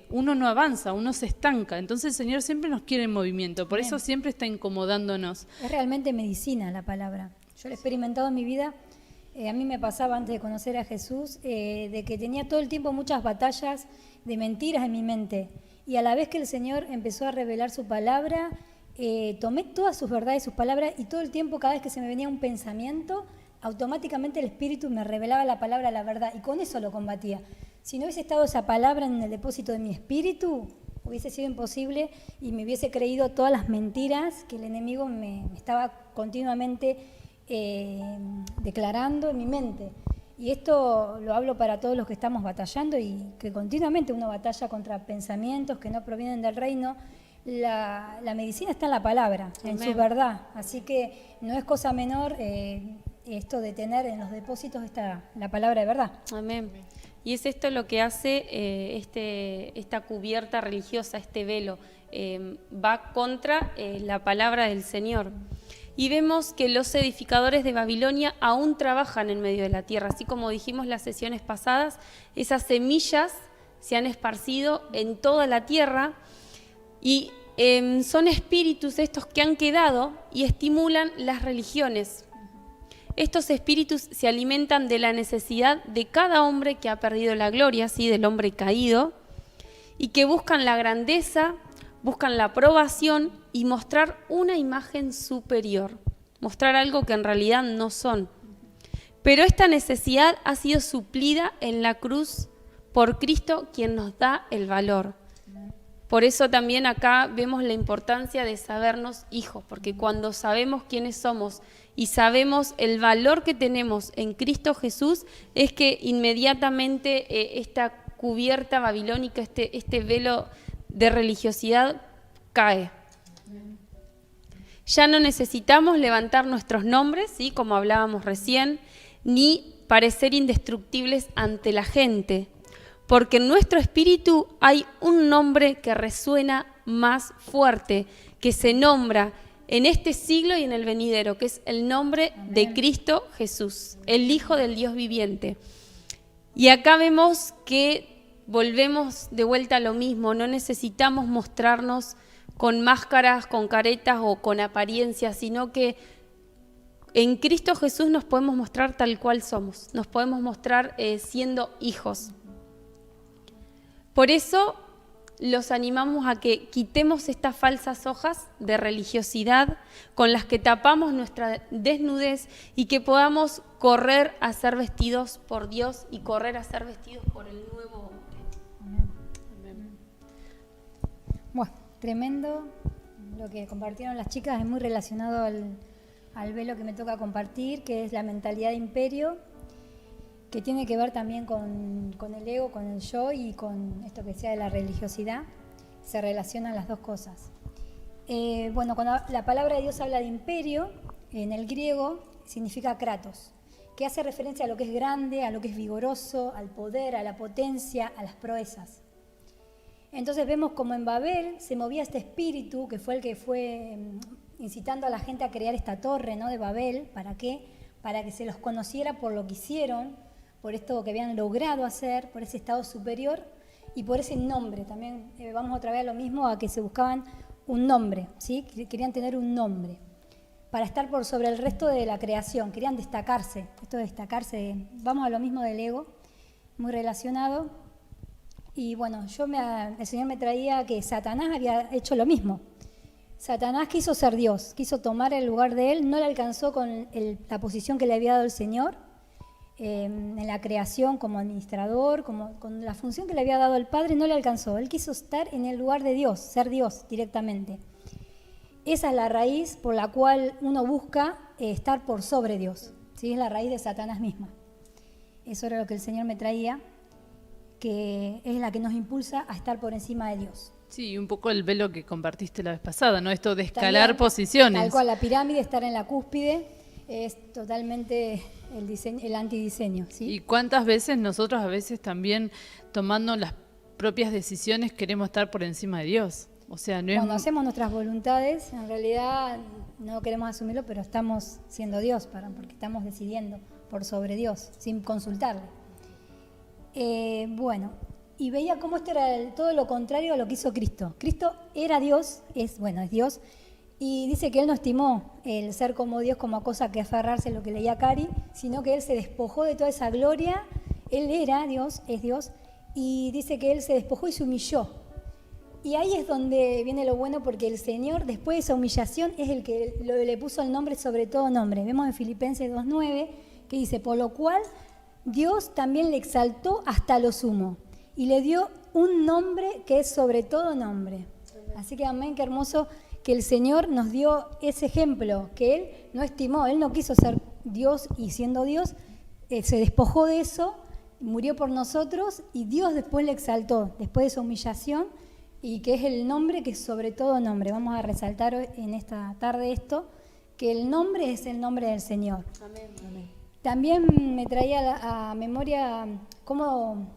uno no avanza, uno se estanca. Entonces el Señor siempre nos quiere en movimiento, por eso siempre está incomodándonos. Es realmente medicina la palabra. Yo lo he experimentado en mi vida. A mí me pasaba antes de conocer a Jesús, de que tenía todo el tiempo muchas batallas de mentiras en mi mente. Y a la vez que el Señor empezó a revelar su palabra, tomé todas sus verdades, sus palabras, y todo el tiempo, cada vez que se me venía un pensamiento, automáticamente el Espíritu me revelaba la palabra, la verdad, y con eso lo combatía. Si no hubiese estado esa palabra en el depósito de mi espíritu, hubiese sido imposible y me hubiese creído todas las mentiras que el enemigo me estaba continuamente declarando en mi mente. Y esto lo hablo para todos los que estamos batallando y que continuamente uno batalla contra pensamientos que no provienen del reino. La medicina está en la palabra, en su verdad. Así que no es cosa menor esto de tener en los depósitos la palabra de verdad. Amén. Y es esto lo que hace esta cubierta religiosa, este velo, va contra la palabra del Señor. Y vemos que los edificadores de Babilonia aún trabajan en medio de la tierra, así como dijimos las sesiones pasadas, esas semillas se han esparcido en toda la tierra y son espíritus estos que han quedado y estimulan las religiones. Estos espíritus se alimentan de la necesidad de cada hombre que ha perdido la gloria, ¿sí? Del hombre caído, y que buscan la grandeza, buscan la aprobación y mostrar una imagen superior, mostrar algo que en realidad no son. Pero esta necesidad ha sido suplida en la cruz por Cristo, quien nos da el valor. Por eso también acá vemos la importancia de sabernos hijos, porque cuando sabemos quiénes somos y sabemos el valor que tenemos en Cristo Jesús, es que inmediatamente esta cubierta babilónica, este velo de religiosidad cae. Ya no necesitamos levantar nuestros nombres, ¿sí?, como hablábamos recién, ni parecer indestructibles ante la gente, porque en nuestro espíritu hay un nombre que resuena más fuerte, que se nombra en este siglo y en el venidero, que es el nombre de Cristo Jesús, el Hijo del Dios viviente. Y acá vemos que volvemos de vuelta a lo mismo, no necesitamos mostrarnos con máscaras, con caretas o con apariencias, sino que en Cristo Jesús nos podemos mostrar tal cual somos, nos podemos mostrar siendo hijos. Por eso los animamos a que quitemos estas falsas hojas de religiosidad con las que tapamos nuestra desnudez y que podamos correr a ser vestidos por Dios y correr a ser vestidos por el nuevo hombre. Amén. Bueno, tremendo lo que compartieron las chicas, es muy relacionado al velo que me toca compartir, que es la mentalidad de imperio, que tiene que ver también con el ego, con el yo y con esto que sea de la religiosidad. Se relacionan las dos cosas. Bueno, cuando la palabra de Dios habla de imperio, en el griego significa kratos, que hace referencia a lo que es grande, a lo que es vigoroso, al poder, a la potencia, a las proezas. Entonces vemos como en Babel se movía este espíritu, que fue el que fue incitando a la gente a crear esta torre, ¿no?, de Babel. ¿Para qué? Para que se los conociera por lo que hicieron, por esto que habían logrado hacer, por ese estado superior y por ese nombre. También vamos otra vez a lo mismo, a que se buscaban un nombre, ¿sí? Querían tener un nombre para estar por sobre el resto de la creación, querían destacarse. Esto de destacarse, vamos a lo mismo del ego, muy relacionado. Y bueno, el Señor me traía que Satanás había hecho lo mismo. Satanás quiso ser Dios, quiso tomar el lugar de él, no le alcanzó con la posición que le había dado el Señor en la creación como administrador, con la función que le había dado el Padre, no le alcanzó. Él quiso estar en el lugar de Dios, ser Dios directamente. Esa es la raíz por la cual uno busca estar por sobre Dios, ¿sí? Es la raíz de Satanás misma. Eso era lo que el Señor me traía, que es la que nos impulsa a estar por encima de Dios. Sí, un poco el velo que compartiste la vez pasada, ¿no? Esto de escalar también, posiciones. Tal cual, la pirámide, estar en la cúspide, es totalmente el antidiseño, ¿sí? Y cuántas veces nosotros a veces también tomando las propias decisiones queremos estar por encima de Dios. O sea, no cuando hacemos nuestras voluntades, en realidad no queremos asumirlo, pero estamos siendo Dios, porque estamos decidiendo por sobre Dios, sin consultarle. Bueno, y veía cómo esto era todo lo contrario a lo que hizo Cristo. Cristo era Dios, es Dios, y dice que Él no estimó el ser como Dios como cosa que aferrarse, lo que leía Cari, sino que Él se despojó de toda esa gloria. Él era Dios, es Dios, y dice que Él se despojó y se humilló. Y ahí es donde viene lo bueno, porque el Señor, después de esa humillación, es el que le puso el nombre sobre todo nombre. Vemos en Filipenses 2:9, que dice, por lo cual Dios también le exaltó hasta lo sumo y le dio un nombre que es sobre todo nombre. Así que amén, qué hermoso que el Señor nos dio ese ejemplo, que Él no estimó, Él no quiso ser Dios y siendo Dios, se despojó de eso, murió por nosotros y Dios después le exaltó, después de esa humillación, y que es el nombre que es sobre todo nombre. Vamos a resaltar hoy, en esta tarde, esto, que el nombre es el nombre del Señor. Amén. Amén. También me traía a memoria cómo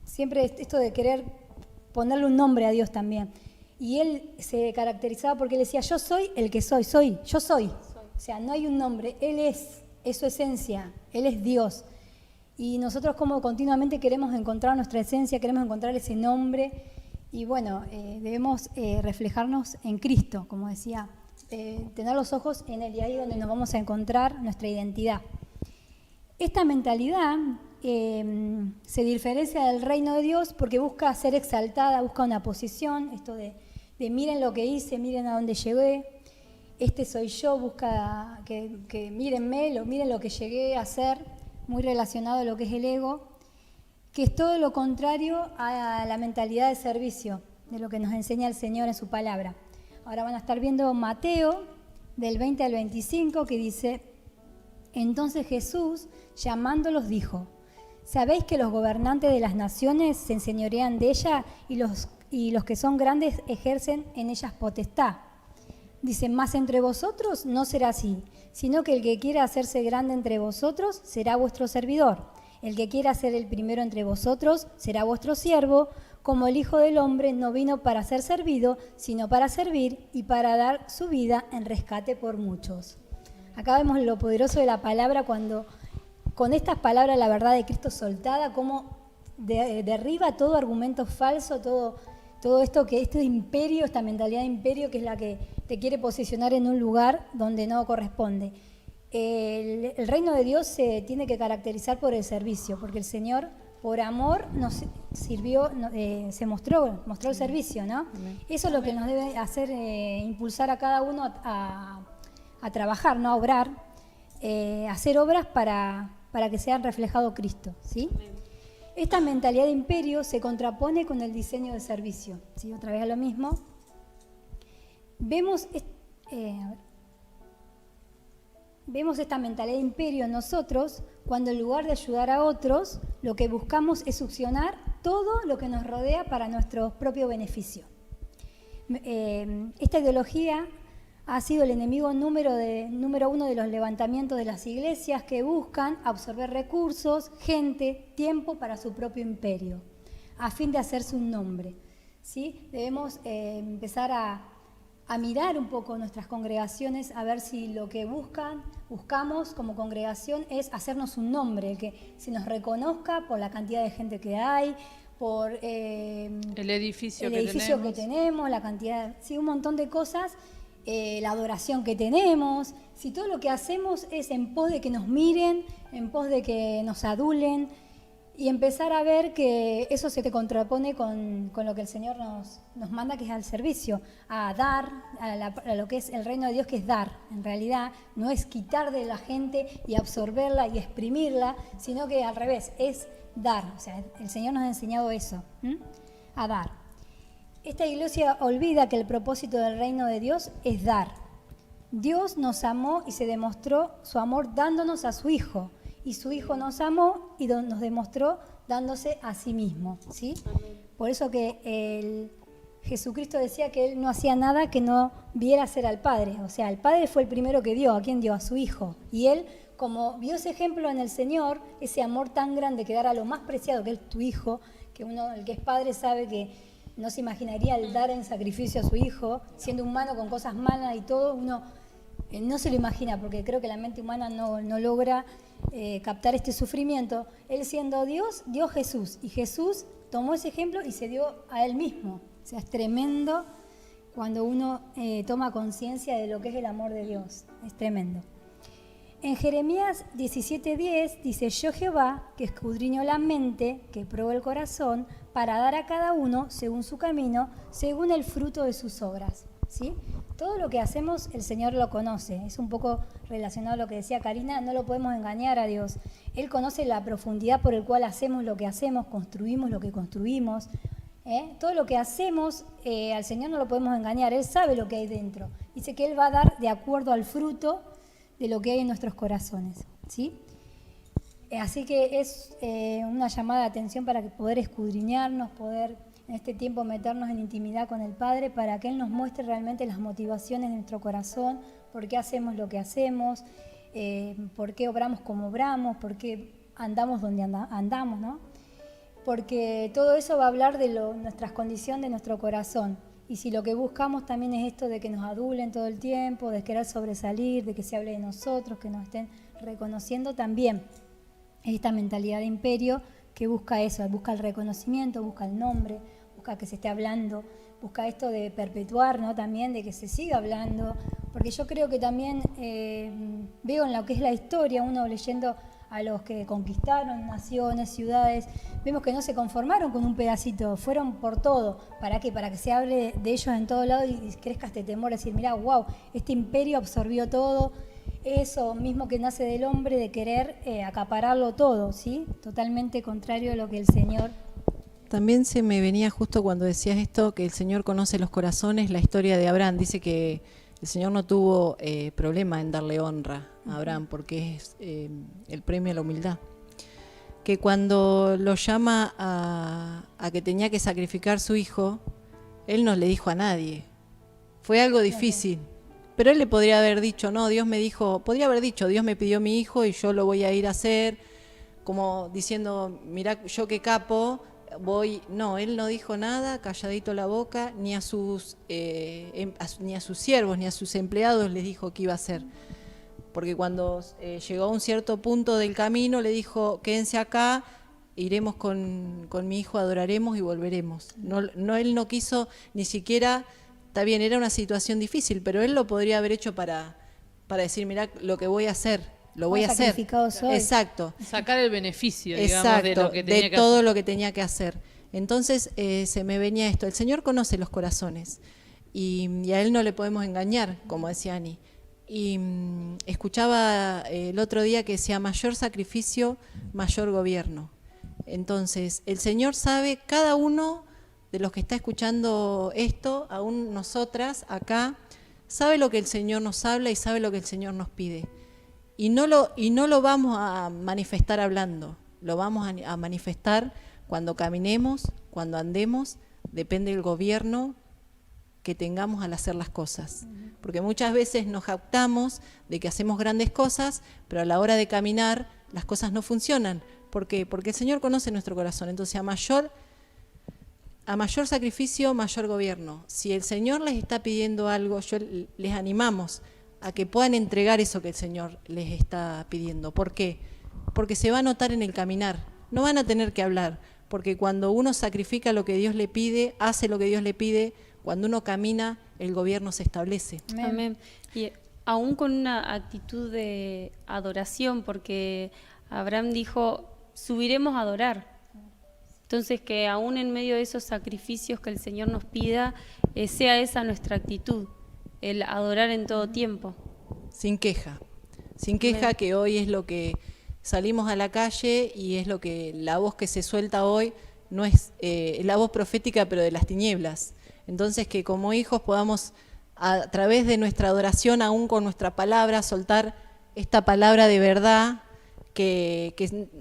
siempre esto de querer ponerle un nombre a Dios también. Y Él se caracterizaba porque Él decía, yo soy el que soy, yo soy. O sea, no hay un nombre, Él es su esencia, Él es Dios. Y nosotros como continuamente queremos encontrar nuestra esencia, queremos encontrar ese nombre. Y bueno, debemos reflejarnos en Cristo, como decía, tener los ojos en Él, y ahí es donde nos vamos a encontrar nuestra identidad. Esta mentalidad se diferencia del reino de Dios porque busca ser exaltada, busca una posición, esto de miren lo que hice, miren a dónde llegué, este soy yo, busca que mírenme, miren lo que llegué a ser, muy relacionado a lo que es el ego, que es todo lo contrario a la mentalidad de servicio, de lo que nos enseña el Señor en su palabra. Ahora van a estar viendo Mateo del 20 al 25, que dice: entonces Jesús, llamándolos, dijo: ¿sabéis que los gobernantes de las naciones se enseñorean de ella y los que son grandes ejercen en ellas potestad? Dice: mas entre vosotros no será así, sino que el que quiera hacerse grande entre vosotros será vuestro servidor. El que quiera ser el primero entre vosotros será vuestro siervo, como el Hijo del Hombre no vino para ser servido, sino para servir y para dar su vida en rescate por muchos. Acá vemos lo poderoso de la palabra cuando, con estas palabras, la verdad de Cristo soltada, cómo derriba todo argumento falso, todo esto que este imperio, esta mentalidad de imperio que es la que te quiere posicionar en un lugar donde no corresponde. El reino de Dios se tiene que caracterizar por el servicio, porque el Señor, por amor, nos sirvió, se mostró el servicio, ¿no? Eso es lo que nos debe hacer impulsar a cada uno a trabajar, ¿no? A obrar, hacer obras para que sean reflejado Cristo, ¿sí? Esta mentalidad de imperio se contrapone con el diseño de servicio, ¿sí? Otra vez a lo mismo. Vemos esta mentalidad de imperio en nosotros cuando en lugar de ayudar a otros, lo que buscamos es succionar todo lo que nos rodea para nuestro propio beneficio. Esta ideología ha sido el enemigo número uno de los levantamientos de las iglesias que buscan absorber recursos, gente, tiempo para su propio imperio, a fin de hacerse un nombre, ¿sí? Debemos empezar a mirar un poco nuestras congregaciones, a ver si lo que buscamos como congregación es hacernos un nombre, que se nos reconozca por la cantidad de gente que hay, por el edificio que tenemos, la cantidad, sí, un montón de cosas, la adoración que tenemos. Si todo lo que hacemos es en pos de que nos miren, en pos de que nos adulen, y empezar a ver que eso se te contrapone con lo que el Señor nos manda, que es al servicio, a dar, a lo que es el reino de Dios, que es dar. En realidad no es quitar de la gente y absorberla y exprimirla, sino que al revés, es dar. O sea, el Señor nos ha enseñado eso, a dar. Esta iglesia olvida que el propósito del reino de Dios es dar. Dios nos amó y se demostró su amor dándonos a su Hijo. Y su Hijo nos amó y nos demostró dándose a sí mismo, ¿sí? Por eso que Jesucristo decía que Él no hacía nada que no viera hacer al Padre. O sea, el Padre fue el primero que dio. ¿A quién dio? A su Hijo. Y Él, como vio ese ejemplo en el Señor, ese amor tan grande que dar a lo más preciado, que es tu Hijo, que el que es padre sabe que no se imaginaría el dar en sacrificio a su Hijo, siendo humano con cosas malas y todo, uno no se lo imagina, porque creo que la mente humana no logra captar este sufrimiento. Él, siendo Dios, dio a Jesús, y Jesús tomó ese ejemplo y se dio a Él mismo. O sea, es tremendo cuando uno toma conciencia de lo que es el amor de Dios. Es tremendo. En Jeremías 17:10 dice: yo Jehová, que escudriño la mente, que pruebo el corazón, para dar a cada uno según su camino, según el fruto de sus obras. ¿Sí? Todo lo que hacemos el Señor lo conoce. Es un poco relacionado a lo que decía Karina, no lo podemos engañar a Dios. Él conoce la profundidad por el cual hacemos lo que hacemos, construimos lo que construimos. Todo lo que hacemos al Señor no lo podemos engañar, Él sabe lo que hay dentro. Dice que Él va a dar de acuerdo al fruto de lo que hay en nuestros corazones, ¿sí? Así que es una llamada de atención para poder escudriñarnos, poder en este tiempo meternos en intimidad con el Padre, para que Él nos muestre realmente las motivaciones de nuestro corazón, por qué hacemos lo que hacemos, por qué obramos como obramos, por qué andamos donde andamos, ¿no? Porque todo eso va a hablar de nuestras condiciones, de nuestro corazón. Y si lo que buscamos también es esto de que nos adulen todo el tiempo, de querer sobresalir, de que se hable de nosotros, que nos estén reconociendo, también es esta mentalidad de imperio que busca eso, busca el reconocimiento, busca el nombre, busca que se esté hablando, busca esto de perpetuar, ¿no? También de que se siga hablando, porque yo creo que también veo en lo que es la historia, uno leyendo a los que conquistaron naciones, ciudades, vemos que no se conformaron con un pedacito, fueron por todo. ¿Para qué? Para que se hable de ellos en todo lado y crezca este temor, decir, mirá, wow, este imperio absorbió todo, eso mismo que nace del hombre de querer acapararlo todo, ¿sí? Totalmente contrario a lo que el Señor... También se me venía justo cuando decías esto, que el Señor conoce los corazones, la historia de Abraham. Dice que El Señor no tuvo problema en darle honra a Abraham, porque es el premio a la humildad. Que cuando lo llama a que tenía que sacrificar su hijo, él no le dijo a nadie. Fue algo difícil. Pero él le podría haber dicho, no, Dios me dijo, podría haber dicho, Dios me pidió mi hijo y yo lo voy a ir a hacer, como diciendo, mirá, yo qué capo, voy. No, él no dijo nada, calladito la boca, ni a sus siervos, ni a sus empleados les dijo qué iba a hacer. Porque cuando llegó a un cierto punto del camino, le dijo, quédense acá, iremos con mi hijo, adoraremos y volveremos. No, él no quiso ni siquiera, está bien, era una situación difícil, pero él lo podría haber hecho para decir, mirá lo que voy a hacer, lo voy a hacer. Sacrificado soy. Exacto. Sacar el beneficio, digamos, Exacto, de lo que tenía de que todo hacer. lo que tenía que hacer. Entonces se me venía esto, el Señor conoce los corazones y a Él no le podemos engañar, como decía Ani. Y escuchaba el otro día que decía mayor sacrificio, mayor gobierno. Entonces el Señor sabe, cada uno de los que está escuchando esto, aún nosotras acá, sabe lo que el Señor nos habla y sabe lo que el Señor nos pide. Y no lo vamos a manifestar hablando, lo vamos a manifestar cuando caminemos, cuando andemos, depende del gobierno que tengamos al hacer las cosas. Porque muchas veces nos jactamos de que hacemos grandes cosas, pero a la hora de caminar las cosas no funcionan. ¿Por qué? Porque el Señor conoce nuestro corazón. Entonces a mayor sacrificio, mayor gobierno. Si el Señor les está pidiendo algo, les animamos a que puedan entregar eso que el Señor les está pidiendo. ¿Por qué? Porque se va a notar en el caminar, no van a tener que hablar, porque cuando uno sacrifica lo que Dios le pide, hace lo que Dios le pide, cuando uno camina, el gobierno se establece. Amén. Y aún con una actitud de adoración, porque Abraham dijo, subiremos a adorar. Entonces, que aún en medio de esos sacrificios que el Señor nos pida, sea esa nuestra actitud, el adorar en todo tiempo. Sin queja, que hoy es lo que salimos a la calle y es lo que la voz que se suelta hoy no es la voz profética, pero de las tinieblas. Entonces, que como hijos podamos, a través de nuestra adoración, aún con nuestra palabra, soltar esta palabra de verdad, que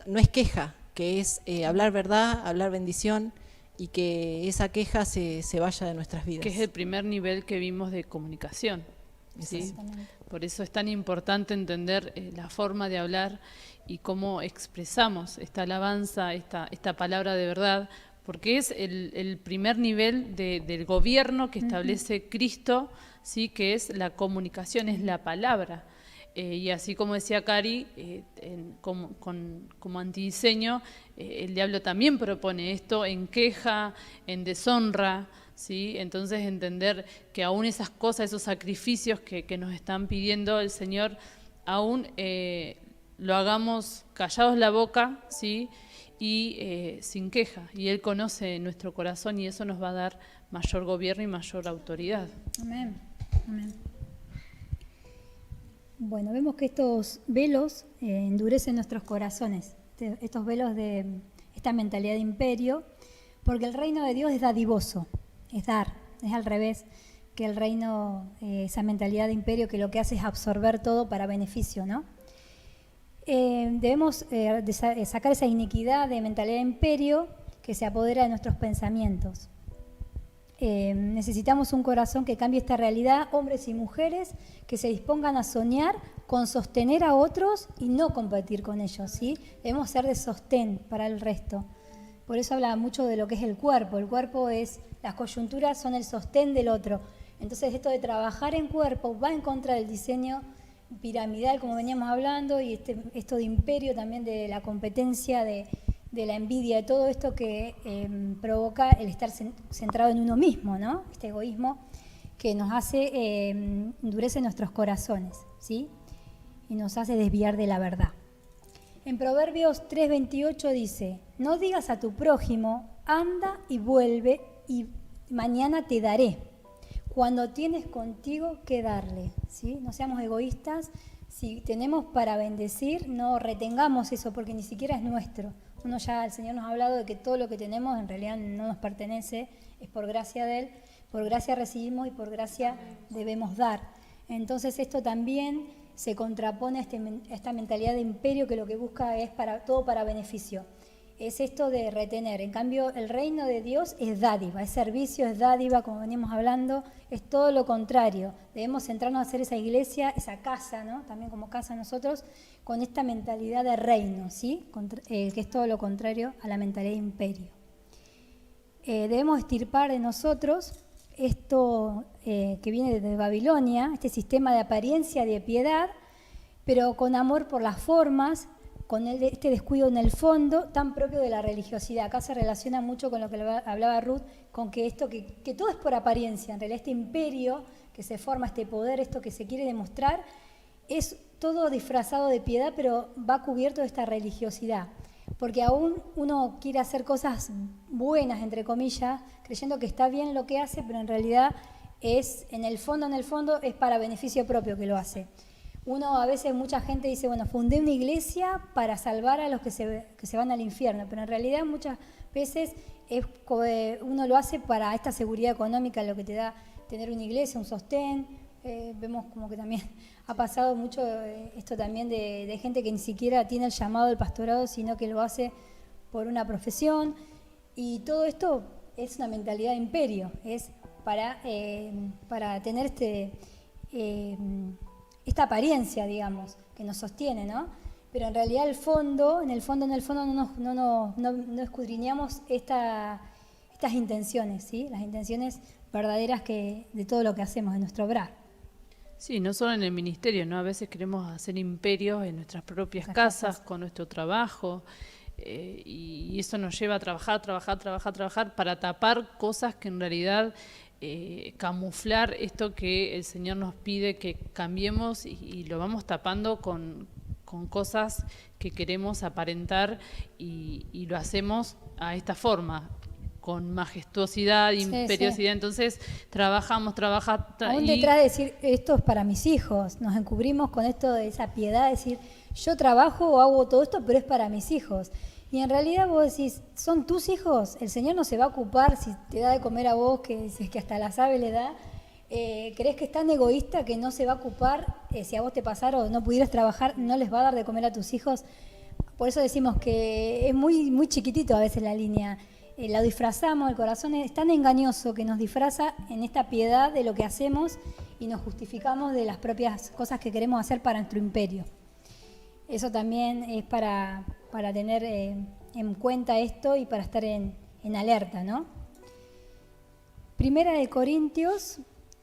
no es queja, que es hablar verdad, hablar bendición, y que esa queja se vaya de nuestras vidas. Que es el primer nivel que vimos de comunicación, ¿sí? Por eso es tan importante entender la forma de hablar y cómo expresamos esta alabanza, esta palabra de verdad, porque es el primer nivel del gobierno que establece Cristo, ¿sí? Que es la comunicación, es la palabra. Y así como decía Cari, como antidiseño, el diablo también propone esto en queja, en deshonra, ¿sí? Entonces entender que aún esas cosas, esos sacrificios que nos están pidiendo el Señor, aún lo hagamos callados la boca, ¿sí? Y sin queja. Y Él conoce nuestro corazón y eso nos va a dar mayor gobierno y mayor autoridad. Amén. Amén. Bueno, vemos que estos velos endurecen nuestros corazones, estos velos de esta mentalidad de imperio, porque el reino de Dios es dadivoso, es dar, es al revés, que el reino, esa mentalidad de imperio que lo que hace es absorber todo para beneficio, ¿no? Debemos sacar esa iniquidad de mentalidad de imperio que se apodera de nuestros pensamientos. Necesitamos un corazón que cambie esta realidad, hombres y mujeres que se dispongan a soñar con sostener a otros y no competir con ellos, ¿sí? Debemos ser de sostén para el resto. Por eso habla mucho de lo que es el cuerpo. El cuerpo es, las coyunturas son el sostén del otro. Entonces esto de trabajar en cuerpo va en contra del diseño piramidal, como veníamos hablando, y esto de imperio también, de la competencia, de la envidia, de todo esto que provoca el estar centrado en uno mismo, ¿no? Este egoísmo que nos hace, endurece nuestros corazones, ¿sí? Y nos hace desviar de la verdad. En Proverbios 3:28 dice, no digas a tu prójimo, anda y vuelve y mañana te daré, cuando tienes contigo que darle, ¿sí? No seamos egoístas, si tenemos para bendecir, no retengamos eso porque ni siquiera es nuestro. El Señor nos ha hablado de que todo lo que tenemos en realidad no nos pertenece, es por gracia de Él, por gracia recibimos y por gracia debemos dar. Entonces esto también se contrapone a esta mentalidad de imperio que lo que busca es todo para beneficio. Es esto de retener. En cambio, el reino de Dios es dádiva, es servicio, es dádiva, como venimos hablando, es todo lo contrario. Debemos centrarnos a hacer esa iglesia, esa casa, ¿no? También como casa nosotros, con esta mentalidad de reino, ¿sí? Que es todo lo contrario a la mentalidad de imperio. Debemos extirpar de nosotros esto que viene desde Babilonia, este sistema de apariencia, de piedad, pero con amor por las formas, con este descuido en el fondo tan propio de la religiosidad. Acá se relaciona mucho con lo que hablaba Ruth, con que todo es por apariencia. En realidad este imperio que se forma, este poder, esto que se quiere demostrar, es todo disfrazado de piedad, pero va cubierto de esta religiosidad. Porque aún uno quiere hacer cosas buenas, entre comillas, creyendo que está bien lo que hace, pero en realidad en el fondo, es para beneficio propio que lo hace. A veces mucha gente dice, bueno, fundé una iglesia para salvar a los que se van al infierno, pero en realidad muchas veces uno lo hace para esta seguridad económica, lo que te da tener una iglesia, un sostén. Vemos como que también ha pasado mucho esto también de gente que ni siquiera tiene el llamado del pastorado, sino que lo hace por una profesión. Y todo esto es una mentalidad de imperio, es para tener esta apariencia, digamos, que nos sostiene, ¿no? Pero en realidad en el fondo no escudriñamos estas intenciones, ¿sí? Las intenciones verdaderas de todo lo que hacemos, de nuestro obrar. Sí, no solo en el ministerio, ¿no? A veces queremos hacer imperios en nuestras propias casas, con nuestro trabajo, y eso nos lleva a trabajar para tapar cosas que en realidad camuflar esto que el Señor nos pide que cambiemos, y lo vamos tapando con cosas que queremos aparentar, y lo hacemos a esta forma, con majestuosidad, imperiosidad. Sí. Entonces trabajamos. Aún detrás de decir, esto es para mis hijos, nos encubrimos con esto de esa piedad, de decir, yo trabajo o hago todo esto, pero es para mis hijos. Y en realidad vos decís, son tus hijos, el Señor no se va a ocupar si te da de comer a vos, que dices que hasta las aves le da. ¿Crees que es tan egoísta que no se va a ocupar si a vos te pasara o no pudieras trabajar, no les va a dar de comer a tus hijos? Por eso decimos que es muy, muy chiquitito a veces la línea. La disfrazamos, el corazón es tan engañoso que nos disfraza en esta piedad de lo que hacemos y nos justificamos de las propias cosas que queremos hacer para nuestro imperio. Eso también es para tener en cuenta esto y para estar en alerta, ¿no? Primera de Corintios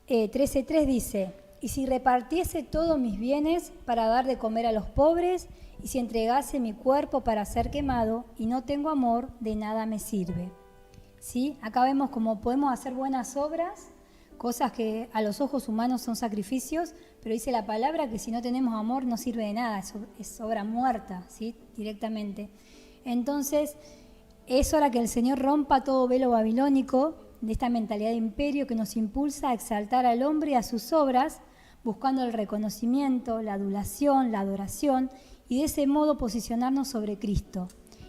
13:3 dice, y si repartiese todos mis bienes para dar de comer a los pobres, y si entregase mi cuerpo para ser quemado y no tengo amor, de nada me sirve. ¿Sí? Acá vemos cómo podemos hacer buenas obras, cosas que a los ojos humanos son sacrificios, pero dice la palabra que si no tenemos amor no sirve de nada, es obra muerta, ¿sí? Directamente. Entonces, es hora que el Señor rompa todo velo babilónico de esta mentalidad de imperio que nos impulsa a exaltar al hombre y a sus obras, buscando el reconocimiento, la adulación, la adoración, y de ese modo posicionarnos sobre Cristo,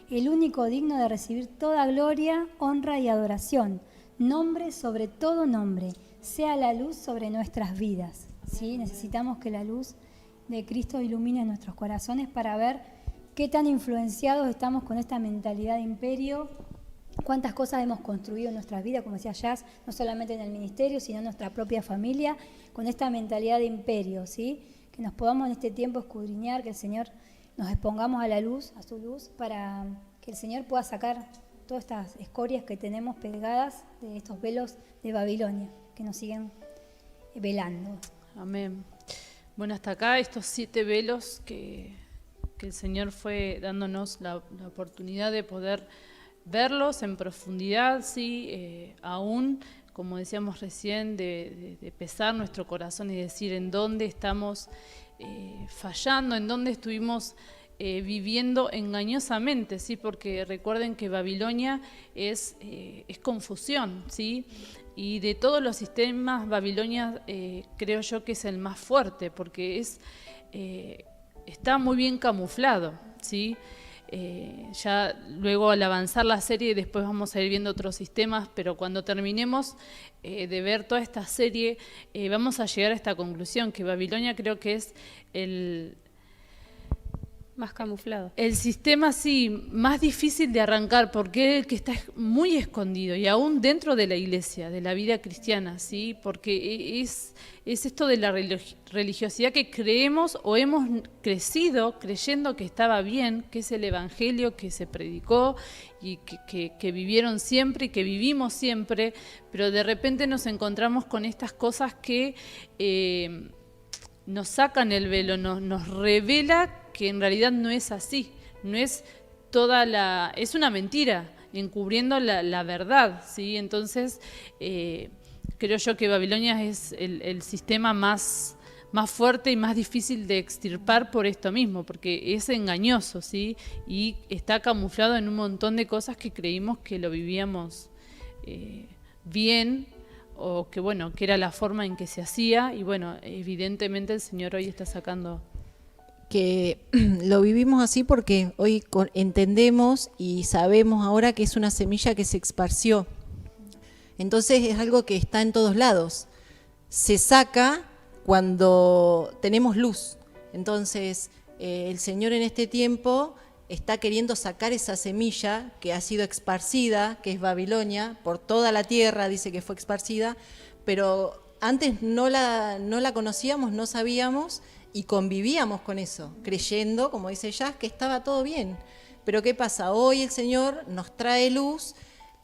el único digno de recibir toda gloria, honra y adoración, nombre sobre todo nombre, sea la luz sobre nuestras vidas. ¿Sí? Necesitamos que la luz de Cristo ilumine nuestros corazones para ver qué tan influenciados estamos con esta mentalidad de imperio, cuántas cosas hemos construido en nuestras vidas, como decía Jazz, no solamente en el ministerio, sino en nuestra propia familia, con esta mentalidad de imperio, ¿sí? Que nos podamos en este tiempo escudriñar, que el Señor nos expongamos a la luz, a su luz, para que el Señor pueda sacar todas estas escorias que tenemos pegadas de estos velos de Babilonia, que nos siguen velando. Amén. Bueno, hasta acá estos 7 velos que el Señor fue dándonos la oportunidad de poder verlos en profundidad, sí, aún, como decíamos recién, de pesar nuestro corazón y decir en dónde estamos fallando, en dónde estuvimos viviendo engañosamente, ¿sí? Porque recuerden que Babilonia es confusión, ¿sí? Y de todos los sistemas, Babilonia creo yo que es el más fuerte, porque está muy bien camuflado, ¿sí? ya luego al avanzar la serie después vamos a ir viendo otros sistemas, pero cuando terminemos de ver toda esta serie vamos a llegar a esta conclusión, que Babilonia creo que es Más camuflado. el sistema sí más difícil de arrancar, porque es el que está muy escondido y aún dentro de la iglesia, de la vida cristiana, ¿sí? Porque es esto de la religiosidad que creemos o hemos crecido creyendo que estaba bien, que es el evangelio que se predicó y que vivieron siempre y que vivimos siempre, pero de repente nos encontramos con estas cosas que nos sacan el velo, nos revela que en realidad no es así, no es es una mentira, encubriendo la verdad, ¿sí? Entonces, creo yo que Babilonia es el sistema más fuerte y más difícil de extirpar por esto mismo, porque es engañoso, ¿sí? Y está camuflado en un montón de cosas que creímos que lo vivíamos bien, o que bueno, que era la forma en que se hacía, y bueno, evidentemente el Señor hoy está sacando. Que lo vivimos así porque hoy entendemos y sabemos ahora que es una semilla que se esparció. Entonces es algo que está en todos lados. Se saca cuando tenemos luz. Entonces el Señor en este tiempo está queriendo sacar esa semilla que ha sido esparcida, que es Babilonia, por toda la tierra, dice que fue esparcida, pero antes no la conocíamos, no sabíamos y convivíamos con eso, creyendo, como dice Jazz, que estaba todo bien. Pero ¿qué pasa? Hoy el Señor nos trae luz.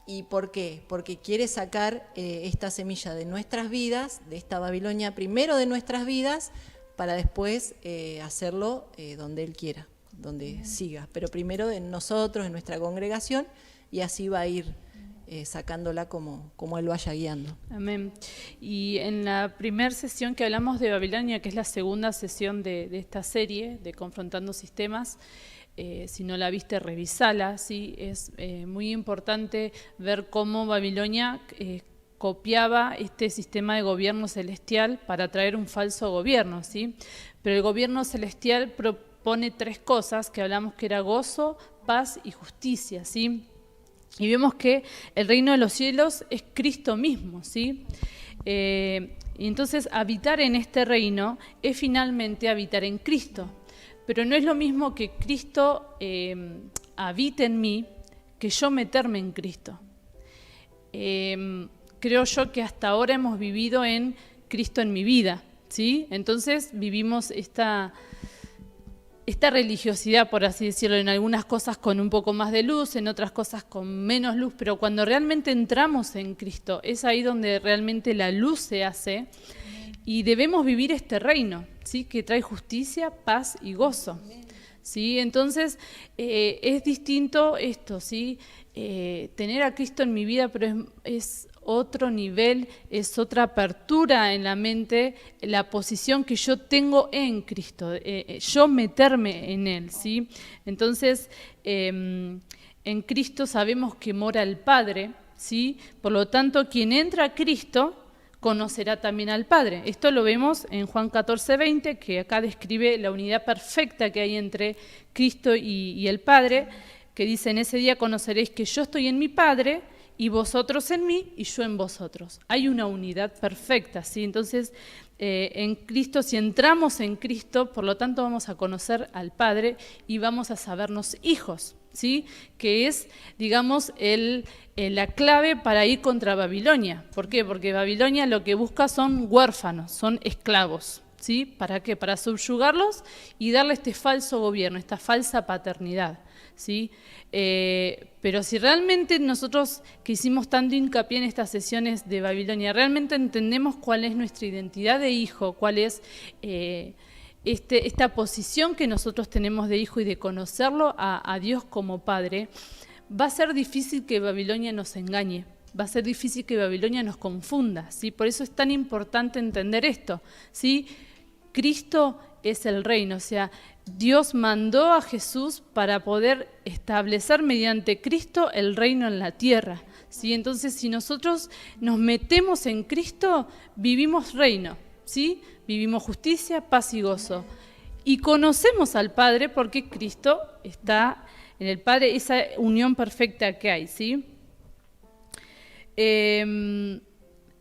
¿Y por qué? Porque quiere sacar esta semilla de nuestras vidas, de esta Babilonia, primero de nuestras vidas, para después hacerlo donde Él quiera, donde siga. Pero primero en nosotros, en nuestra congregación, y así va a ir sacándola como Él vaya guiando. Amén. Y en la primera sesión que hablamos de Babilonia, que es la segunda sesión de esta serie, de Confrontando Sistemas, si no la viste, revisala, ¿sí? Es muy importante ver cómo Babilonia copiaba este sistema de gobierno celestial para traer un falso gobierno, ¿sí? Pero el gobierno celestial propone 3 cosas que hablamos, que era gozo, paz y justicia, ¿sí? Y vemos que el reino de los cielos es Cristo mismo, ¿sí? Y entonces habitar en este reino es finalmente habitar en Cristo. Pero no es lo mismo que Cristo habite en mí, que yo meterme en Cristo. Creo yo que hasta ahora hemos vivido en Cristo en mi vida, ¿sí? Entonces vivimos esta religiosidad, por así decirlo, en algunas cosas con un poco más de luz, en otras cosas con menos luz, pero cuando realmente entramos en Cristo, es ahí donde realmente la luz se hace. Y debemos vivir este reino, ¿sí? Que trae justicia, paz y gozo, ¿sí? Entonces, es distinto esto, ¿sí? Tener a Cristo en mi vida, pero es otro nivel, es otra apertura en la mente, la posición que yo tengo en Cristo, yo meterme en Él, ¿sí? Entonces, en Cristo sabemos que mora el Padre, ¿sí? Por lo tanto, quien entra a Cristo conocerá también al Padre. Esto lo vemos en Juan 14:20, que acá describe la unidad perfecta que hay entre Cristo y el Padre, que dice: en ese día conoceréis que yo estoy en mi Padre, y vosotros en mí, y yo en vosotros. Hay una unidad perfecta, ¿sí? Entonces, en Cristo, si entramos en Cristo, por lo tanto vamos a conocer al Padre y vamos a sabernos hijos, ¿sí? Que es, digamos, la clave para ir contra Babilonia. ¿Por qué? Porque Babilonia lo que busca son huérfanos, son esclavos, ¿sí? ¿Para qué? Para subyugarlos y darle este falso gobierno, esta falsa paternidad, ¿sí? Pero si realmente nosotros que hicimos tanto hincapié en estas sesiones de Babilonia, realmente entendemos cuál es nuestra identidad de hijo, cuál es esta posición que nosotros tenemos de hijo y de conocerlo a Dios como Padre, va a ser difícil que Babilonia nos engañe, va a ser difícil que Babilonia nos confunda, ¿sí? Por eso es tan importante entender esto, ¿sí? Cristo es el reino, o sea, Dios mandó a Jesús para poder establecer mediante Cristo el reino en la tierra, ¿sí? Entonces, si nosotros nos metemos en Cristo, vivimos reino, ¿sí? Vivimos justicia, paz y gozo. Y conocemos al Padre porque Cristo está en el Padre, esa unión perfecta que hay, ¿sí? En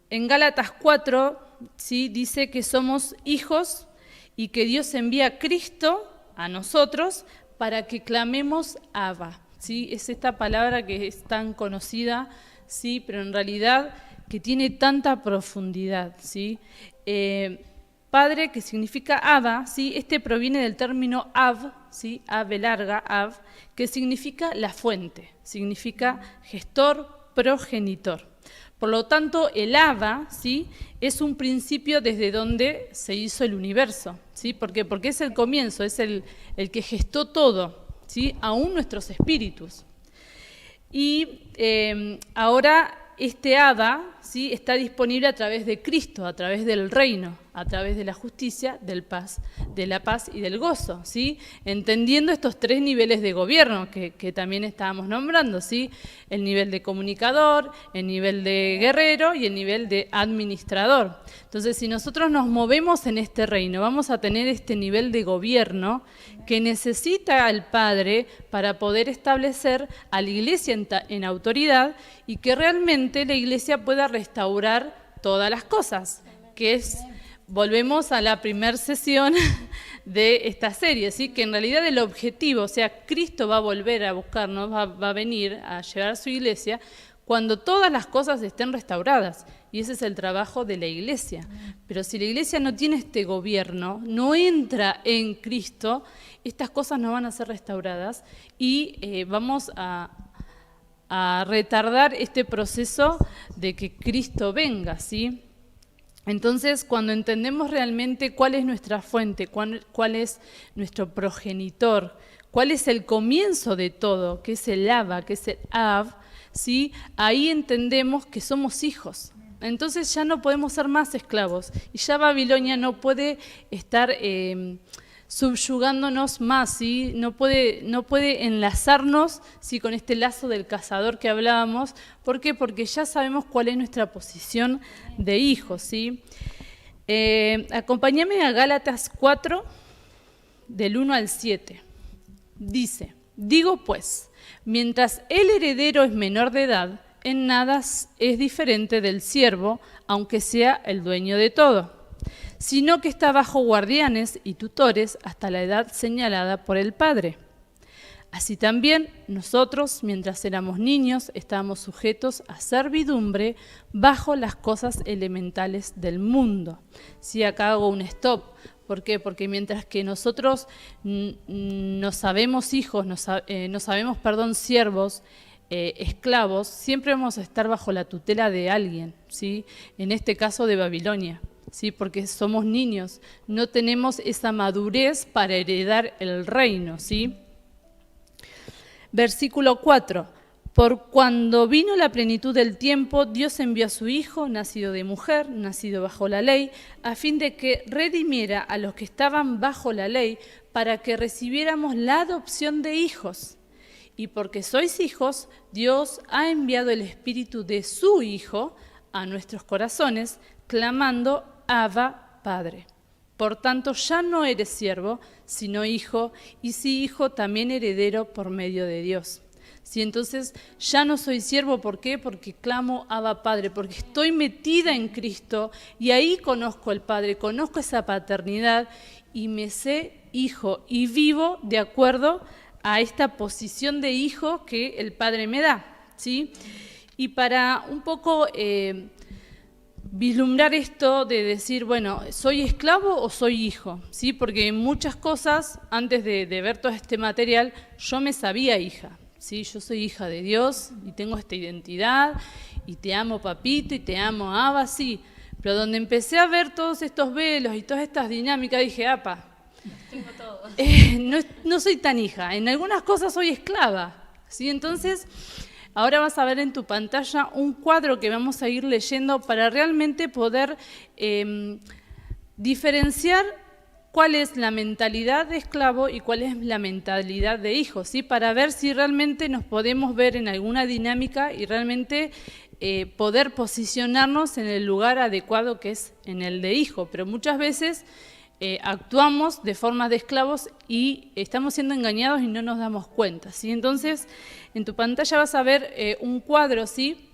Gálatas 4, ¿sí?, dice que somos hijos y que Dios envía a Cristo a nosotros para que clamemos Abba, ¿sí? Es esta palabra que es tan conocida, ¿sí?, pero en realidad que tiene tanta profundidad, ¿sí? Padre, que significa Abba, ¿sí? Este proviene del término Ab, ¿sí?, Ave larga, Ab, que significa la fuente, significa gestor, progenitor. Por lo tanto, el Abba, ¿sí?, es un principio desde donde se hizo el universo, ¿sí? ¿Por qué? Porque es el comienzo, es el que gestó todo, ¿sí?, aún nuestros espíritus. Y ahora este Abba, ¿sí?, está disponible a través de Cristo, a través del reino, a través de la justicia, de la paz y del gozo, ¿sí? Entendiendo estos tres niveles de gobierno que también estábamos nombrando, ¿sí? El nivel de comunicador, el nivel de guerrero y el nivel de administrador. Entonces, si nosotros nos movemos en este reino, vamos a tener este nivel de gobierno que necesita al Padre para poder establecer a la Iglesia en autoridad y que realmente la Iglesia pueda restaurar todas las cosas, que es... Volvemos a la primera sesión de esta serie, ¿sí?, que en realidad el objetivo, o sea, Cristo va a volver a buscarnos, va a venir a llevar a su iglesia cuando todas las cosas estén restauradas, y ese es el trabajo de la iglesia. Pero si la iglesia no tiene este gobierno, no entra en Cristo, estas cosas no van a ser restauradas y vamos a retardar este proceso de que Cristo venga, ¿sí? Entonces, cuando entendemos realmente cuál es nuestra fuente, cuál es nuestro progenitor, cuál es el comienzo de todo, que es el Abba, que es el Ab, ¿sí?, ahí entendemos que somos hijos. Entonces ya no podemos ser más esclavos y ya Babilonia no puede estar subyugándonos más, ¿sí? No puede enlazarnos, ¿sí?, con este lazo del cazador que hablábamos. ¿Por qué? Porque ya sabemos cuál es nuestra posición de hijos, ¿sí? Acompáñame a Gálatas 4, del 1 al 7. Dice, digo pues, mientras el heredero es menor de edad, en nada es diferente del siervo, aunque sea el dueño de todo, sino que está bajo guardianes y tutores hasta la edad señalada por el Padre. Así también nosotros, mientras éramos niños, estábamos sujetos a servidumbre bajo las cosas elementales del mundo. Si acá hago un stop, ¿por qué? Porque mientras que nosotros no sabemos hijos, no sabemos, siervos, esclavos, siempre vamos a estar bajo la tutela de alguien, ¿sí? En este caso de Babilonia. ¿Sí? Porque somos niños, no tenemos esa madurez para heredar el reino, ¿sí? Versículo 4. Por cuando vino la plenitud del tiempo, Dios envió a su Hijo, nacido de mujer, nacido bajo la ley, a fin de que redimiera a los que estaban bajo la ley, para que recibiéramos la adopción de hijos. Y porque sois hijos, Dios ha enviado el Espíritu de su Hijo a nuestros corazones, clamando, Abba, Padre. Por tanto, ya no eres siervo, sino hijo, y si hijo, también heredero por medio de Dios. ¿Sí? Entonces, ya no soy siervo, ¿por qué? Porque clamo Abba, Padre, porque estoy metida en Cristo, y ahí conozco al Padre, conozco esa paternidad, y me sé hijo, y vivo de acuerdo a esta posición de hijo que el Padre me da, ¿sí? Y para un poco... vislumbrar esto de decir, bueno, ¿soy esclavo o soy hijo? ¿Sí? Porque en muchas cosas, antes de ver todo este material, yo me sabía hija, ¿sí? Yo soy hija de Dios y tengo esta identidad, y te amo papito, y te amo Abba, sí. Pero donde empecé a ver todos estos velos y todas estas dinámicas, dije, apa, tengo todo. No soy tan hija, en algunas cosas soy esclava, ¿sí? Entonces... Ahora vas a ver en tu pantalla un cuadro que vamos a ir leyendo para realmente poder diferenciar cuál es la mentalidad de esclavo y cuál es la mentalidad de hijo, ¿sí? Para ver si realmente nos podemos ver en alguna dinámica y realmente poder posicionarnos en el lugar adecuado que es en el de hijo. Pero muchas veces actuamos de forma de esclavos y estamos siendo engañados y no nos damos cuenta, ¿sí? Entonces, en tu pantalla vas a ver un cuadro, ¿sí?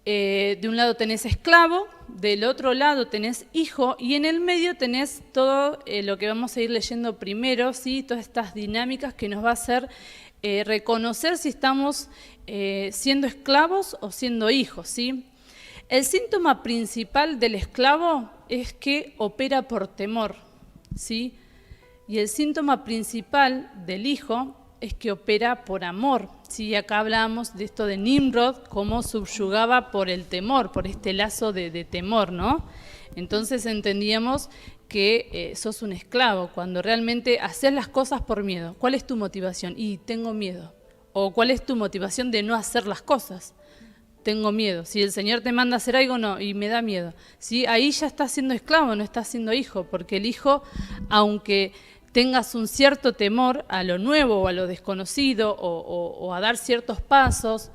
De un lado tenés esclavo, del otro lado tenés hijo y en el medio tenés todo lo que vamos a ir leyendo primero, ¿sí? Todas estas dinámicas que nos va a hacer reconocer si estamos siendo esclavos o siendo hijos, ¿sí? El síntoma principal del esclavo es que opera por temor, ¿sí? Y el síntoma principal del hijo es que opera por amor, ¿sí? Acá hablábamos de esto de Nimrod, cómo subyugaba por el temor, por este lazo de temor, ¿no? Entonces entendíamos que sos un esclavo, cuando realmente haces las cosas por miedo. ¿Cuál es tu motivación? Y tengo miedo. ¿O cuál es tu motivación de no hacer las cosas? Tengo miedo. Si el Señor te manda a hacer algo, no, y me da miedo. ¿Sí? Ahí ya estás siendo esclavo, no estás siendo hijo, porque el hijo, aunque tengas un cierto temor a lo nuevo o a lo desconocido, o a dar ciertos pasos,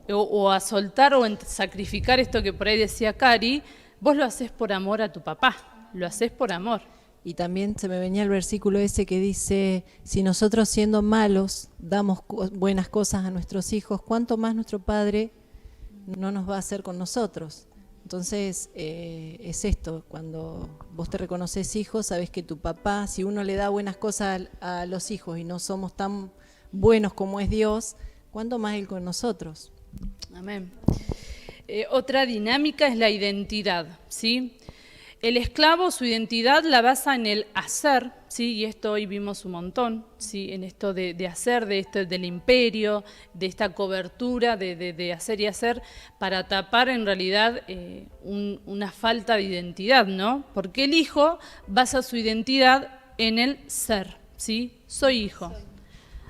o a soltar o a sacrificar esto que por ahí decía Cari, vos lo haces por amor a tu papá, lo haces por amor. Y también se me venía el versículo ese que dice, si nosotros siendo malos damos buenas cosas a nuestros hijos, ¿cuánto más nuestro Padre no nos va a hacer con nosotros? Entonces es esto, cuando vos te reconoces hijo, sabés que tu papá, si uno le da buenas cosas a los hijos y no somos tan buenos como es Dios, ¿cuánto más Él con nosotros? Amén. Otra dinámica es la identidad, ¿sí? El esclavo, su identidad la basa en el hacer, ¿sí? Y esto hoy vimos un montón, ¿sí? En esto de hacer, de esto del imperio, de esta cobertura de hacer y hacer, para tapar en realidad una falta de identidad, ¿no? Porque el hijo basa su identidad en el ser, ¿sí? Soy hijo.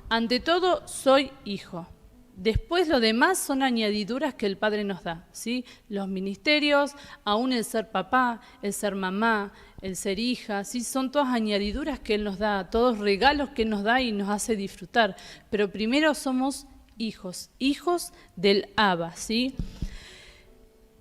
Ante todo, soy hijo. Después lo demás son añadiduras que el Padre nos da, ¿sí? Los ministerios, aún el ser papá, el ser mamá, el ser hija, ¿sí? Son todas añadiduras que Él nos da, todos regalos que Él nos da y nos hace disfrutar. Pero primero somos hijos, hijos del Abba, ¿sí?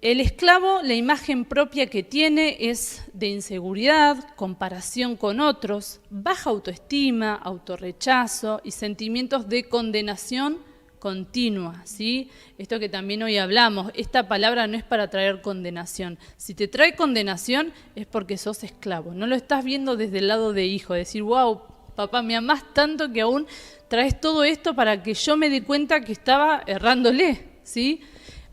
El esclavo, la imagen propia que tiene es de inseguridad, comparación con otros, baja autoestima, autorrechazo y sentimientos de condenación continua, ¿sí? Esto que también hoy hablamos, esta palabra no es para traer condenación. Si te trae condenación es porque sos esclavo. No lo estás viendo desde el lado de hijo, decir, wow, papá, me amás tanto que aún traes todo esto para que yo me dé cuenta que estaba errándole, ¿sí?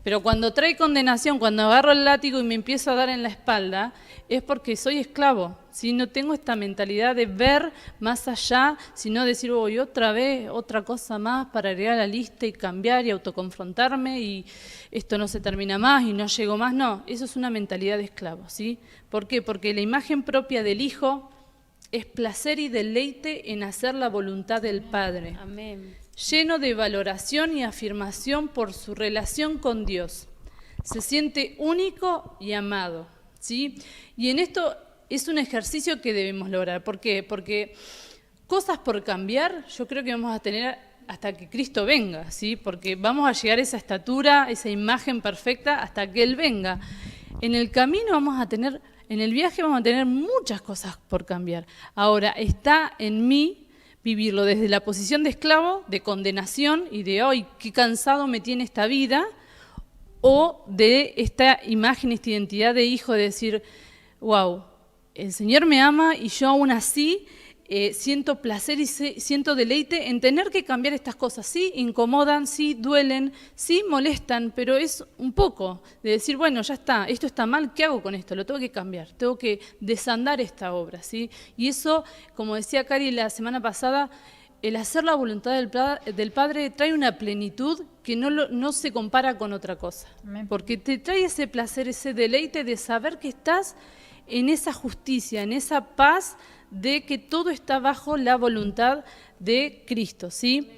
Pero cuando trae condenación, cuando agarro el látigo y me empiezo a dar en la espalda, es porque soy esclavo, ¿sí? No tengo esta mentalidad de ver más allá, sino decir, oh, y otra vez, otra cosa más para agregar a la lista y cambiar y autoconfrontarme y esto no se termina más y no llego más. No, eso es una mentalidad de esclavo, ¿sí? ¿Por qué? Porque la imagen propia del hijo es placer y deleite en hacer la voluntad del Padre. Amén. Lleno de valoración y afirmación por su relación con Dios. Se siente único y amado, ¿sí? Y en esto es un ejercicio que debemos lograr. ¿Por qué? Porque cosas por cambiar, yo creo que vamos a tener hasta que Cristo venga, ¿sí? Porque vamos a llegar a esa estatura, esa imagen perfecta hasta que Él venga. En el camino vamos a tener, en el viaje vamos a tener muchas cosas por cambiar. Ahora, está en mí vivirlo desde la posición de esclavo, de condenación y de hoy qué cansado me tiene esta vida, o de esta imagen, esta identidad de hijo, de decir, wow, el Señor me ama y yo aún así siento placer y siento deleite en tener que cambiar estas cosas. Sí, incomodan, sí, duelen, sí, molestan, pero es un poco de decir, bueno, ya está, esto está mal, ¿qué hago con esto? Lo tengo que cambiar, tengo que desandar esta obra, ¿sí? Y eso, como decía Cari la semana pasada, el hacer la voluntad del Padre trae una plenitud que no se compara con otra cosa. Amén. Porque te trae ese placer, ese deleite de saber que estás en esa justicia, en esa paz de que todo está bajo la voluntad de Cristo, ¿sí?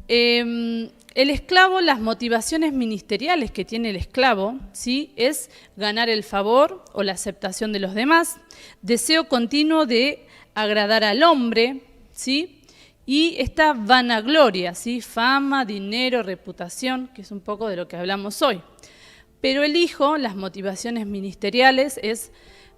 El esclavo, las motivaciones ministeriales que tiene el esclavo, ¿sí? Es ganar el favor o la aceptación de los demás, deseo continuo de agradar al hombre, ¿sí? Y esta vanagloria, ¿sí? Fama, dinero, reputación, que es un poco de lo que hablamos hoy. Pero el hijo, las motivaciones ministeriales es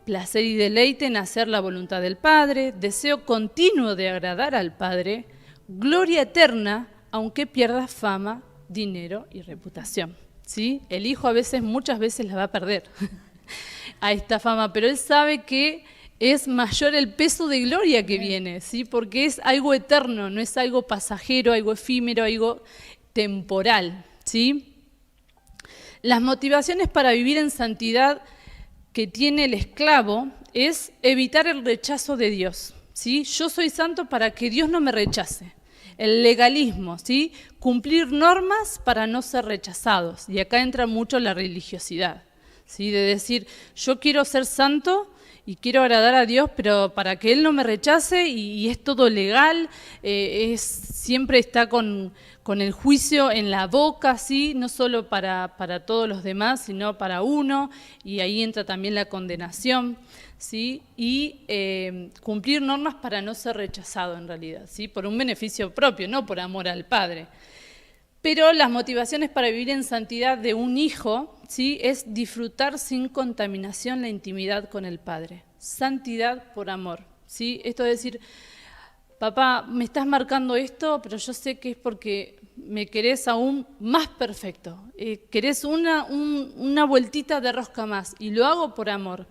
placer y deleite en hacer la voluntad del Padre, deseo continuo de agradar al Padre, gloria eterna, aunque pierda fama, dinero y reputación. ¿Sí? El hijo muchas veces la va a perder a esta fama, pero él sabe que es mayor el peso de gloria que viene, ¿sí? Porque es algo eterno, no es algo pasajero, algo efímero, algo temporal, ¿sí? Las motivaciones para vivir en santidad que tiene el esclavo es evitar el rechazo de Dios, ¿sí? Yo soy santo para que Dios no me rechace. El legalismo, ¿sí? Cumplir normas para no ser rechazados. Y acá entra mucho la religiosidad, ¿sí? De decir, yo quiero ser santo y quiero agradar a Dios, pero para que Él no me rechace, y es todo legal, siempre está con el juicio en la boca, ¿sí? No solo para todos los demás, sino para uno, y ahí entra también la condenación, ¿sí? Y cumplir normas para no ser rechazado en realidad, ¿sí? Por un beneficio propio, no por amor al Padre. Pero las motivaciones para vivir en santidad de un hijo, ¿sí? Es disfrutar sin contaminación la intimidad con el Padre. Santidad por amor, ¿sí? Esto es decir, papá, me estás marcando esto, pero yo sé que es porque me querés aún más perfecto. Querés una vueltita de rosca más, y lo hago por amor.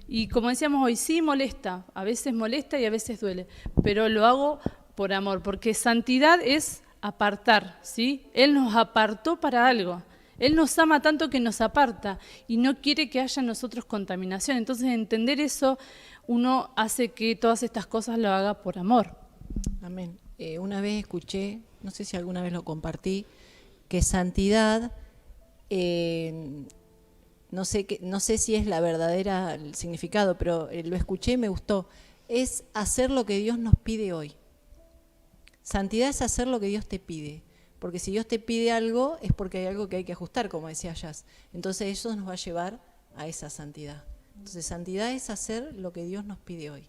Y como decíamos hoy, sí molesta, a veces molesta y a veces duele, pero lo hago por amor, porque santidad es apartar, ¿sí? Él nos apartó para algo. Él nos ama tanto que nos aparta y no quiere que haya en nosotros contaminación. Entonces, entender eso, uno hace que todas estas cosas lo haga por amor. Amén. Una vez escuché, no sé si alguna vez lo compartí, que santidad, no sé si es la verdadera el significado, pero lo escuché y me gustó, es hacer lo que Dios nos pide hoy. Santidad es hacer lo que Dios te pide, porque si Dios te pide algo es porque hay algo que hay que ajustar, como decía Jazz. Entonces eso nos va a llevar a esa santidad. Entonces santidad es hacer lo que Dios nos pide hoy.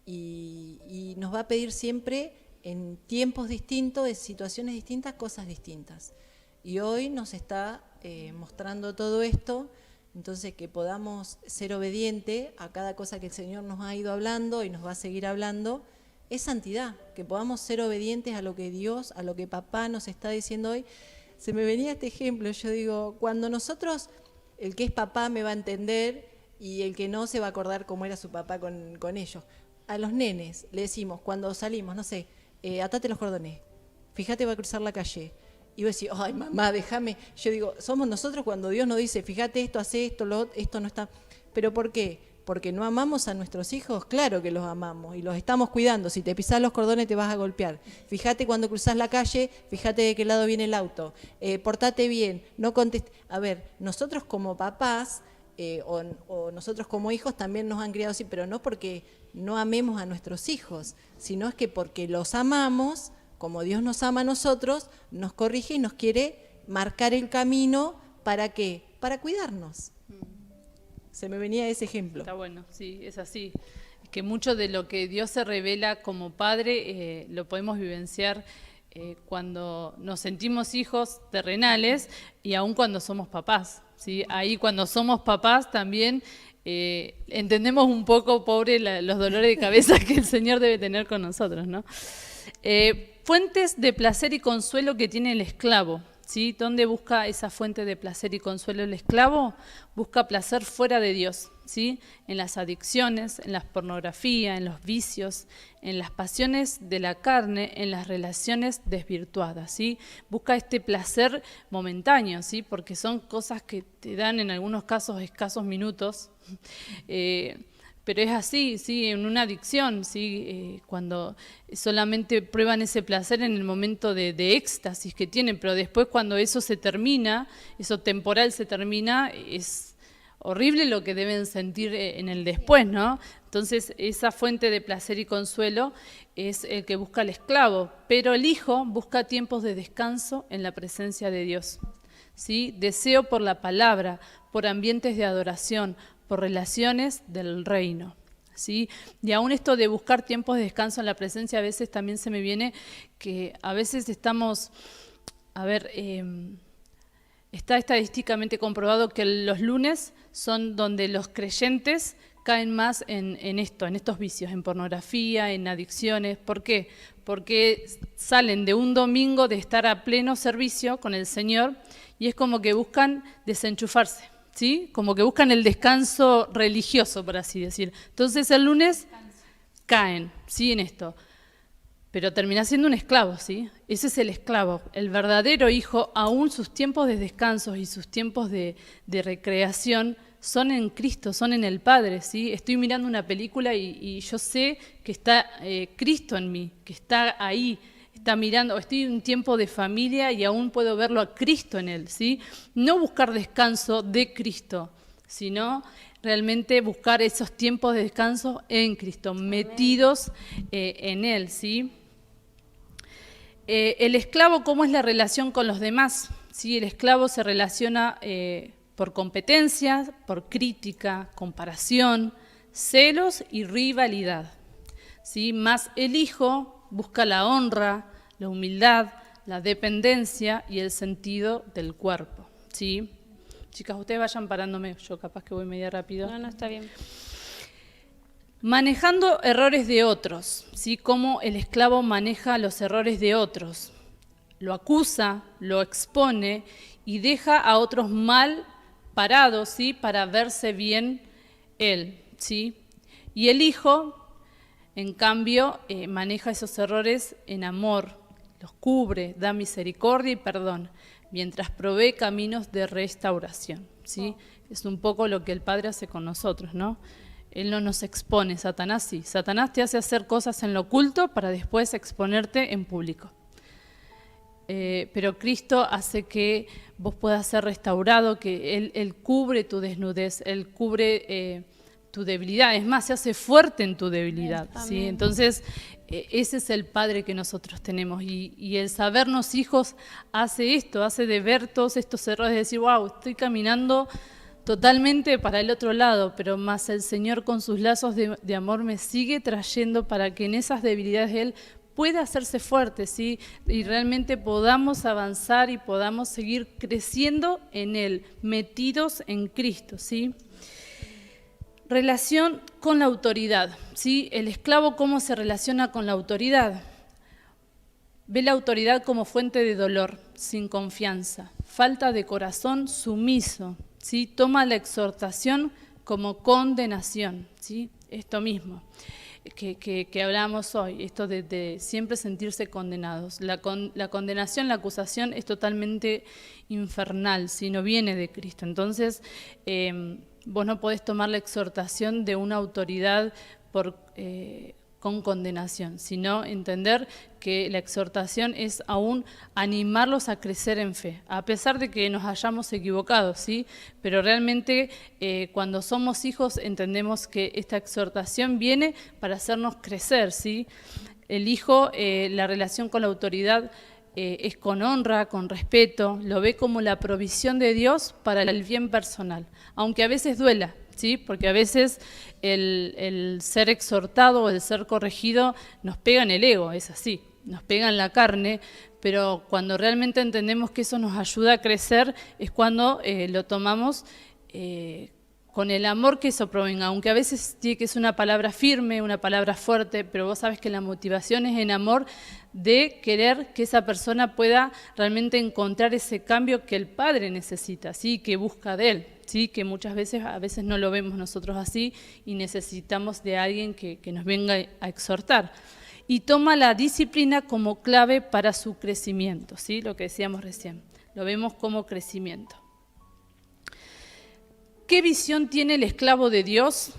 Y nos va a pedir siempre en tiempos distintos, en situaciones distintas, cosas distintas. Y hoy nos está mostrando todo esto, entonces que podamos ser obedientes a cada cosa que el Señor nos ha ido hablando y nos va a seguir hablando, es santidad, que podamos ser obedientes a lo que Dios, a lo que papá nos está diciendo hoy. Se me venía este ejemplo, yo digo, cuando nosotros, el que es papá me va a entender y el que no se va a acordar cómo era su papá con ellos. A los nenes le decimos, cuando salimos, no sé, atate los cordones, fíjate, va a cruzar la calle. Y vos decís, ay mamá, déjame. Yo digo, somos nosotros cuando Dios nos dice, fíjate esto, hace esto, esto no está. ¿Pero por qué? Porque no amamos a nuestros hijos, claro que los amamos y los estamos cuidando. Si te pisás los cordones te vas a golpear. Fíjate cuando cruzás la calle, fíjate de qué lado viene el auto. Portate bien, no contestes. A ver, nosotros como papás o nosotros como hijos también nos han criado así, pero no porque no amemos a nuestros hijos, sino es que porque los amamos, como Dios nos ama a nosotros, nos corrige y nos quiere marcar el camino. ¿Para qué? Para cuidarnos. Se me venía ese ejemplo. Está bueno, sí, es así. Que mucho de lo que Dios se revela como Padre lo podemos vivenciar cuando nos sentimos hijos terrenales y aún cuando somos papás, ¿sí? Ahí cuando somos papás también entendemos un poco, pobre, los dolores de cabeza que el Señor debe tener con nosotros, ¿no? Fuentes de placer y consuelo que tiene el esclavo. ¿Sí? ¿Dónde busca esa fuente de placer y consuelo el esclavo? Busca placer fuera de Dios, ¿sí? En las adicciones, en la pornografía, en los vicios, en las pasiones de la carne, en las relaciones desvirtuadas, ¿sí? Busca este placer momentáneo, ¿sí? Porque son cosas que te dan en algunos casos escasos minutos, pero es así, ¿sí? En una adicción, ¿sí? Cuando solamente prueban ese placer en el momento de éxtasis que tienen, pero después cuando eso se termina, eso temporal se termina, es horrible lo que deben sentir en el después, ¿no? Entonces, esa fuente de placer y consuelo es el que busca el esclavo, pero el hijo busca tiempos de descanso en la presencia de Dios, ¿sí? Deseo por la palabra, por ambientes de adoración, por relaciones del reino, ¿sí? Y aún esto de buscar tiempos de descanso en la presencia, a veces también se me viene que a veces estamos, está estadísticamente comprobado que los lunes son donde los creyentes caen más en esto, en estos vicios, en pornografía, en adicciones. ¿Por qué? Porque salen de un domingo de estar a pleno servicio con el Señor y es como que buscan desenchufarse, ¿sí? Como que buscan el descanso religioso, por así decir. Entonces el lunes caen, ¿sí? En esto. Pero termina siendo un esclavo, ¿sí? Ese es el esclavo. El verdadero hijo, aún sus tiempos de descanso y sus tiempos de recreación son en Cristo, son en el Padre, ¿sí? Estoy mirando una película y yo sé que está Cristo en mí, que está ahí, está mirando, estoy en un tiempo de familia y aún puedo verlo a Cristo en él, ¿sí? No buscar descanso de Cristo, sino realmente buscar esos tiempos de descanso en Cristo, metidos en él, ¿sí? El esclavo, ¿cómo es la relación con los demás? ¿Sí? El esclavo se relaciona por competencias, por crítica, comparación, celos y rivalidad. ¿Sí? Más el hijo busca la honra, la humildad, la dependencia y el sentido del cuerpo. ¿Sí? Chicas, ustedes vayan parándome, yo capaz que voy media rápido. No, está bien. Manejando errores de otros, ¿sí? Cómo el esclavo maneja los errores de otros. Lo acusa, lo expone y deja a otros mal parados, ¿sí? Para verse bien él, ¿sí? Y el hijo, en cambio, maneja esos errores en amor, los cubre, da misericordia y perdón, mientras provee caminos de restauración, ¿sí? Es un poco lo que el Padre hace con nosotros, ¿no? Él no nos expone, Satanás sí. Satanás te hace hacer cosas en lo oculto para después exponerte en público. Pero Cristo hace que vos puedas ser restaurado, que Él cubre tu desnudez, Él cubre tu debilidad. Es más, se hace fuerte en tu debilidad, ¿sí? Entonces, ese es el Padre que nosotros tenemos. Y el sabernos hijos hace esto, hace de ver todos estos errores, de decir, wow, estoy caminando totalmente para el otro lado, pero más el Señor con sus lazos de amor me sigue trayendo para que en esas debilidades de Él pueda hacerse fuerte, ¿sí? Y realmente podamos avanzar y podamos seguir creciendo en Él, metidos en Cristo, ¿sí? Relación con la autoridad, ¿sí? El esclavo, ¿cómo se relaciona con la autoridad? Ve la autoridad como fuente de dolor, sin confianza, falta de corazón sumiso, ¿sí? Toma la exhortación como condenación, ¿sí? Esto mismo que hablamos hoy, esto de siempre sentirse condenados. La condenación, la acusación es totalmente infernal, si no viene de Cristo. Entonces, vos no podés tomar la exhortación de una autoridad con condenación, sino entender que la exhortación es aún animarlos a crecer en fe, a pesar de que nos hayamos equivocado, ¿sí? Pero realmente cuando somos hijos entendemos que esta exhortación viene para hacernos crecer, ¿sí? El hijo, la relación con la autoridad es con honra, con respeto, lo ve como la provisión de Dios para el bien personal, aunque a veces duela, ¿sí? Porque a veces el ser exhortado o el ser corregido nos pega en el ego, es así, nos pega en la carne, pero cuando realmente entendemos que eso nos ayuda a crecer es cuando lo tomamos con el amor que eso provenga, aunque a veces tiene que ser una palabra firme, una palabra fuerte, pero vos sabés que la motivación es en amor de querer que esa persona pueda realmente encontrar ese cambio que el Padre necesita, ¿sí? Que busca de Él, ¿sí? Que muchas veces, a veces no lo vemos nosotros así y necesitamos de alguien que nos venga a exhortar. Y toma la disciplina como clave para su crecimiento, ¿sí? Lo que decíamos recién, lo vemos como crecimiento. ¿Qué visión tiene el esclavo de Dios?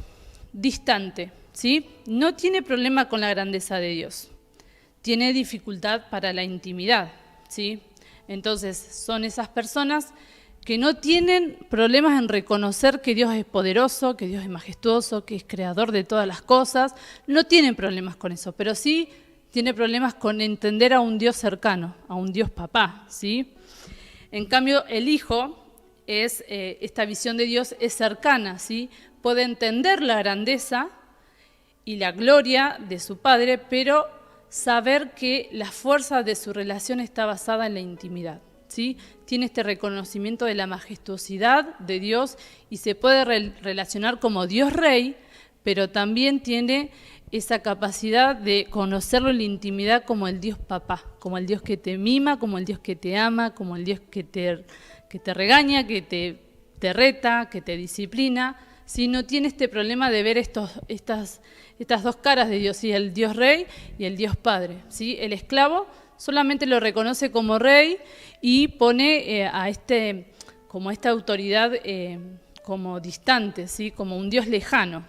Distante, ¿sí? No tiene problema con la grandeza de Dios. Tiene dificultad para la intimidad, ¿sí? Entonces, son esas personas que no tienen problemas en reconocer que Dios es poderoso, que Dios es majestuoso, que es creador de todas las cosas. No tienen problemas con eso, pero sí tiene problemas con entender a un Dios cercano, a un Dios papá, ¿sí? En cambio, el hijo esta visión de Dios es cercana, ¿sí? Puede entender la grandeza y la gloria de su Padre, pero saber que la fuerza de su relación está basada en la intimidad, ¿sí? Tiene este reconocimiento de la majestuosidad de Dios y se puede relacionar como Dios Rey, pero también tiene esa capacidad de conocerlo en la intimidad como el Dios papá, como el Dios que te mima, como el Dios que te ama, como el Dios que te regaña, que te reta, que te disciplina. ¿Sí? No tiene este problema de ver estas dos caras de Dios, ¿sí? El Dios Rey y el Dios Padre. ¿Sí? El esclavo solamente lo reconoce como rey y pone como esta autoridad como distante, ¿sí? Como un Dios lejano.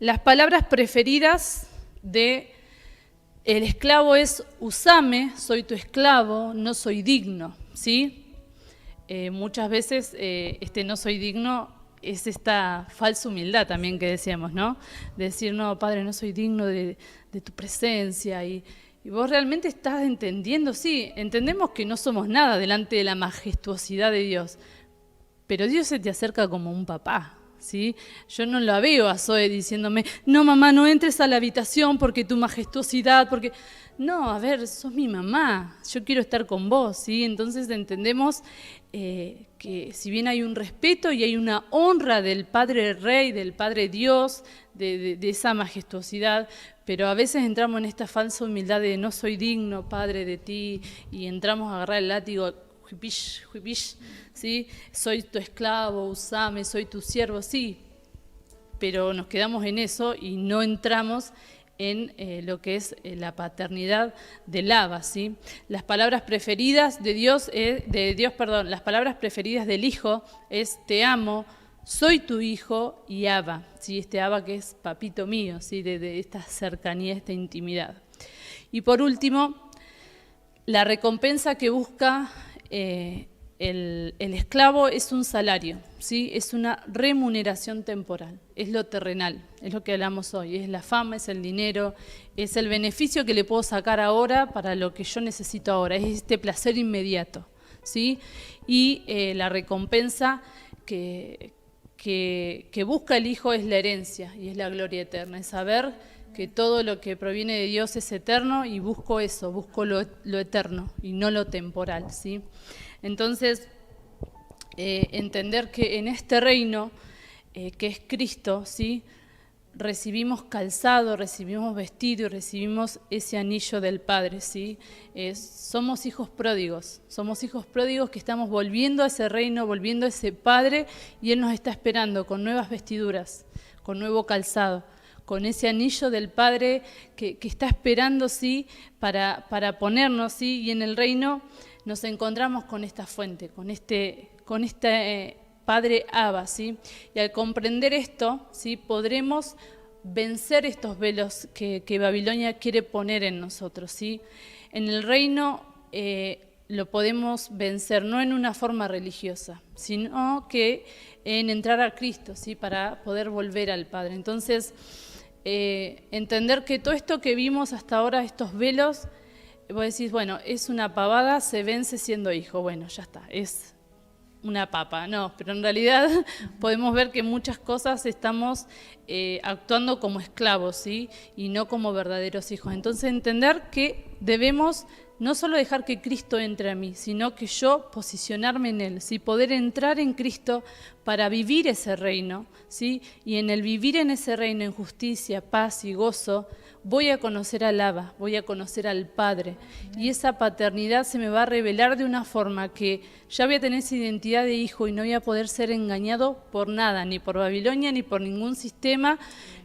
Las palabras preferidas de el esclavo es usame, soy tu esclavo, no soy digno, ¿sí? Muchas veces no soy digno es esta falsa humildad también que decíamos, ¿no? Decir, no, Padre, no soy digno de tu presencia y vos realmente estás entendiendo, sí, entendemos que no somos nada delante de la majestuosidad de Dios, pero Dios se te acerca como un papá, ¿sí? Yo no la veo a Zoe diciéndome, no, mamá, no entres a la habitación porque tu majestuosidad, porque... No, a ver, sos mi mamá, yo quiero estar con vos, ¿sí? Entonces entendemos que si bien hay un respeto y hay una honra del Padre Rey, del Padre Dios, de esa majestuosidad, pero a veces entramos en esta falsa humildad de no soy digno, Padre, de ti, y entramos a agarrar el látigo, huipish, huipish, ¿sí? Soy tu esclavo, usame, soy tu siervo, sí, pero nos quedamos en eso y no entramos en lo que es la paternidad del Abba, ¿sí? Las palabras preferidas de Dios, las palabras preferidas del Hijo es te amo, soy tu hijo y Abba, ¿sí? Este Abba que es papito mío, ¿sí? de esta cercanía, esta intimidad. Y por último, la recompensa que busca el esclavo es un salario, ¿sí? Es una remuneración temporal, es lo terrenal, es lo que hablamos hoy, es la fama, es el dinero, es el beneficio que le puedo sacar ahora para lo que yo necesito ahora, es este placer inmediato, ¿sí? Y la recompensa que busca el Hijo es la herencia y es la gloria eterna, es saber que todo lo que proviene de Dios es eterno y busco eso, busco lo eterno y no lo temporal, ¿sí? Entonces, entender que en este reino, que es Cristo, ¿sí? Recibimos calzado, recibimos vestido y recibimos ese anillo del Padre, ¿sí? Somos hijos pródigos que estamos volviendo a ese reino, volviendo a ese Padre, y Él nos está esperando con nuevas vestiduras, con nuevo calzado, con ese anillo del Padre que está esperando, ¿sí? para ponernos, ¿sí? Y en el reino nos encontramos con esta fuente, con este Padre Abba, ¿sí? Y al comprender esto, ¿sí? Podremos vencer estos velos que Babilonia quiere poner en nosotros, ¿sí? En el reino lo podemos vencer no en una forma religiosa, sino que en entrar a Cristo, ¿sí? Para poder volver al Padre. Entonces, entender que todo esto que vimos hasta ahora, estos velos, vos decís, bueno, es una pavada, se vence siendo hijo. Bueno, ya está, es una papa. No, pero en realidad podemos ver que muchas cosas estamos actuando como esclavos, ¿sí? Y no como verdaderos hijos. Entonces entender que debemos no solo dejar que Cristo entre a mí, sino que yo posicionarme en Él, ¿sí? Poder entrar en Cristo para vivir ese reino, ¿sí? Y en el vivir en ese reino, en justicia, paz y gozo, voy a conocer al Abba, voy a conocer al Padre. Y esa paternidad se me va a revelar de una forma que ya voy a tener esa identidad de hijo y no voy a poder ser engañado por nada, ni por Babilonia, ni por ningún sistema,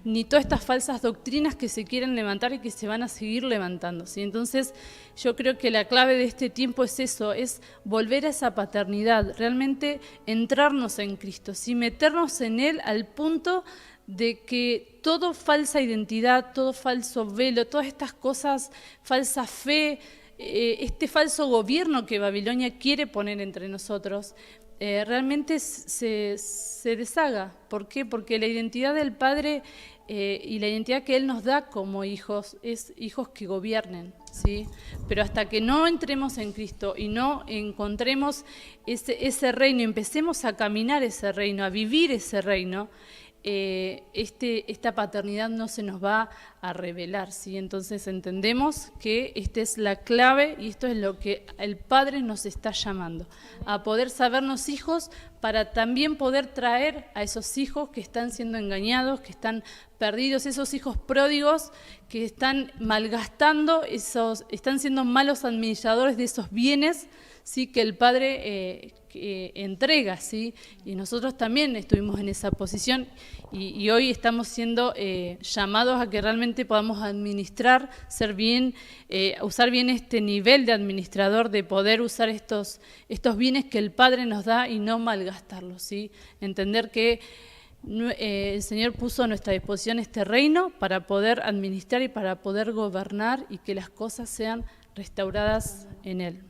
ni todas estas falsas doctrinas que se quieren levantar y que se van a seguir levantando, ¿sí? Entonces, yo creo que la clave de este tiempo es eso, es volver a esa paternidad, realmente entrarnos en Cristo, ¿sí? Meternos en Él al punto de que toda falsa identidad, todo falso velo, todas estas cosas, falsa fe, este falso gobierno que Babilonia quiere poner entre nosotros, realmente se deshaga. ¿Por qué? Porque la identidad del Padre y la identidad que Él nos da como hijos es hijos que gobiernen, ¿sí? Pero hasta que no entremos en Cristo y no encontremos ese reino, empecemos a caminar ese reino, a vivir ese reino, esta paternidad no se nos va a revelar, ¿sí? Entonces entendemos que esta es la clave y esto es lo que el Padre nos está llamando, a poder sabernos hijos para también poder traer a esos hijos que están siendo engañados, que están perdidos, esos hijos pródigos que están malgastando, están siendo malos administradores de esos bienes, ¿sí?, que el Padre que entrega, ¿sí? Y nosotros también estuvimos en esa posición y hoy estamos siendo llamados a que realmente podamos administrar, usar bien este nivel de administrador, de poder usar estos bienes que el Padre nos da y no malgastarlos, ¿sí? Entender que el Señor puso a nuestra disposición este reino para poder administrar y para poder gobernar y que las cosas sean restauradas en Él.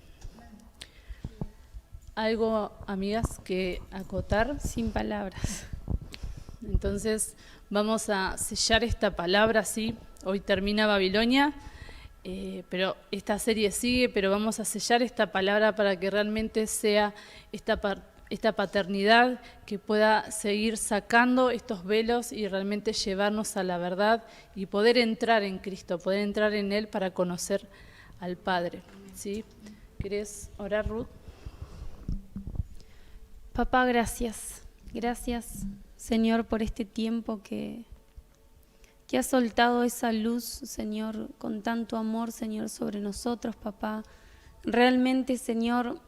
¿Algo, amigas, que acotar? Sin palabras. Entonces vamos a sellar esta palabra, sí. Hoy termina Babilonia, pero esta serie sigue, pero vamos a sellar esta palabra para que realmente sea esta paternidad que pueda seguir sacando estos velos y realmente llevarnos a la verdad y poder entrar en Cristo, poder entrar en Él para conocer al Padre, ¿sí? ¿Querés orar, Ruth? Papá, gracias. Gracias, Señor, por este tiempo que has soltado esa luz, Señor, con tanto amor, Señor, sobre nosotros, papá. Realmente, Señor,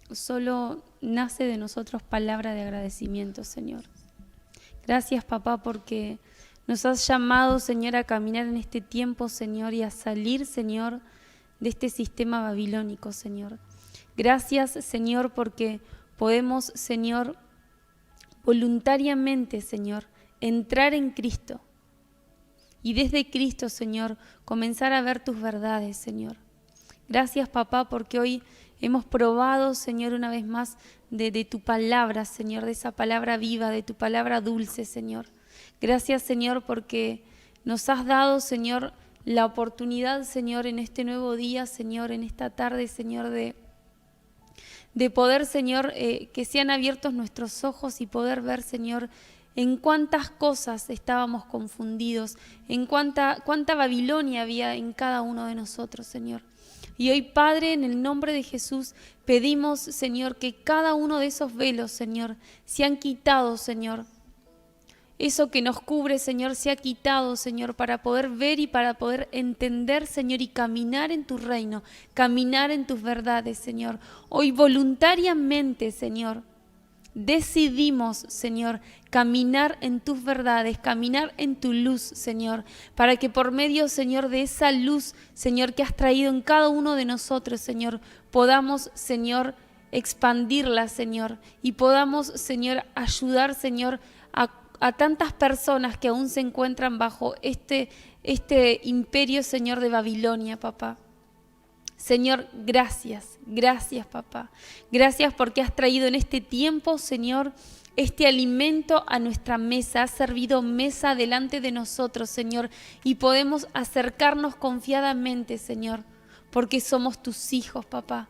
solo nace de nosotros palabra de agradecimiento, Señor. Gracias, papá, porque nos has llamado, Señor, a caminar en este tiempo, Señor, y a salir, Señor, de este sistema babilónico, Señor. Gracias, Señor, porque podemos, Señor, voluntariamente, Señor, entrar en Cristo y desde Cristo, Señor, comenzar a ver tus verdades, Señor. Gracias, papá, porque hoy hemos probado, Señor, una vez más de tu palabra, Señor, de esa palabra viva, de tu palabra dulce, Señor. Gracias, Señor, porque nos has dado, Señor, la oportunidad, Señor, en este nuevo día, Señor, en esta tarde, Señor, de poder, Señor, que sean abiertos nuestros ojos y poder ver, Señor, en cuántas cosas estábamos confundidos, en cuánta Babilonia había en cada uno de nosotros, Señor. Y hoy, Padre, en el nombre de Jesús, pedimos, Señor, que cada uno de esos velos, Señor, se han quitado, Señor. Eso que nos cubre, Señor, se ha quitado, Señor, para poder ver y para poder entender, Señor, y caminar en tu reino, caminar en tus verdades, Señor. Hoy voluntariamente, Señor, decidimos, Señor, caminar en tus verdades, caminar en tu luz, Señor, para que por medio, Señor, de esa luz, Señor, que has traído en cada uno de nosotros, Señor, podamos, Señor, expandirla, Señor, y podamos, Señor, ayudar, Señor, a tantas personas que aún se encuentran bajo este imperio, Señor, de Babilonia, papá. Señor, gracias, papá. Gracias porque has traído en este tiempo, Señor, este alimento a nuestra mesa. Has servido mesa delante de nosotros, Señor, y podemos acercarnos confiadamente, Señor, porque somos tus hijos, papá.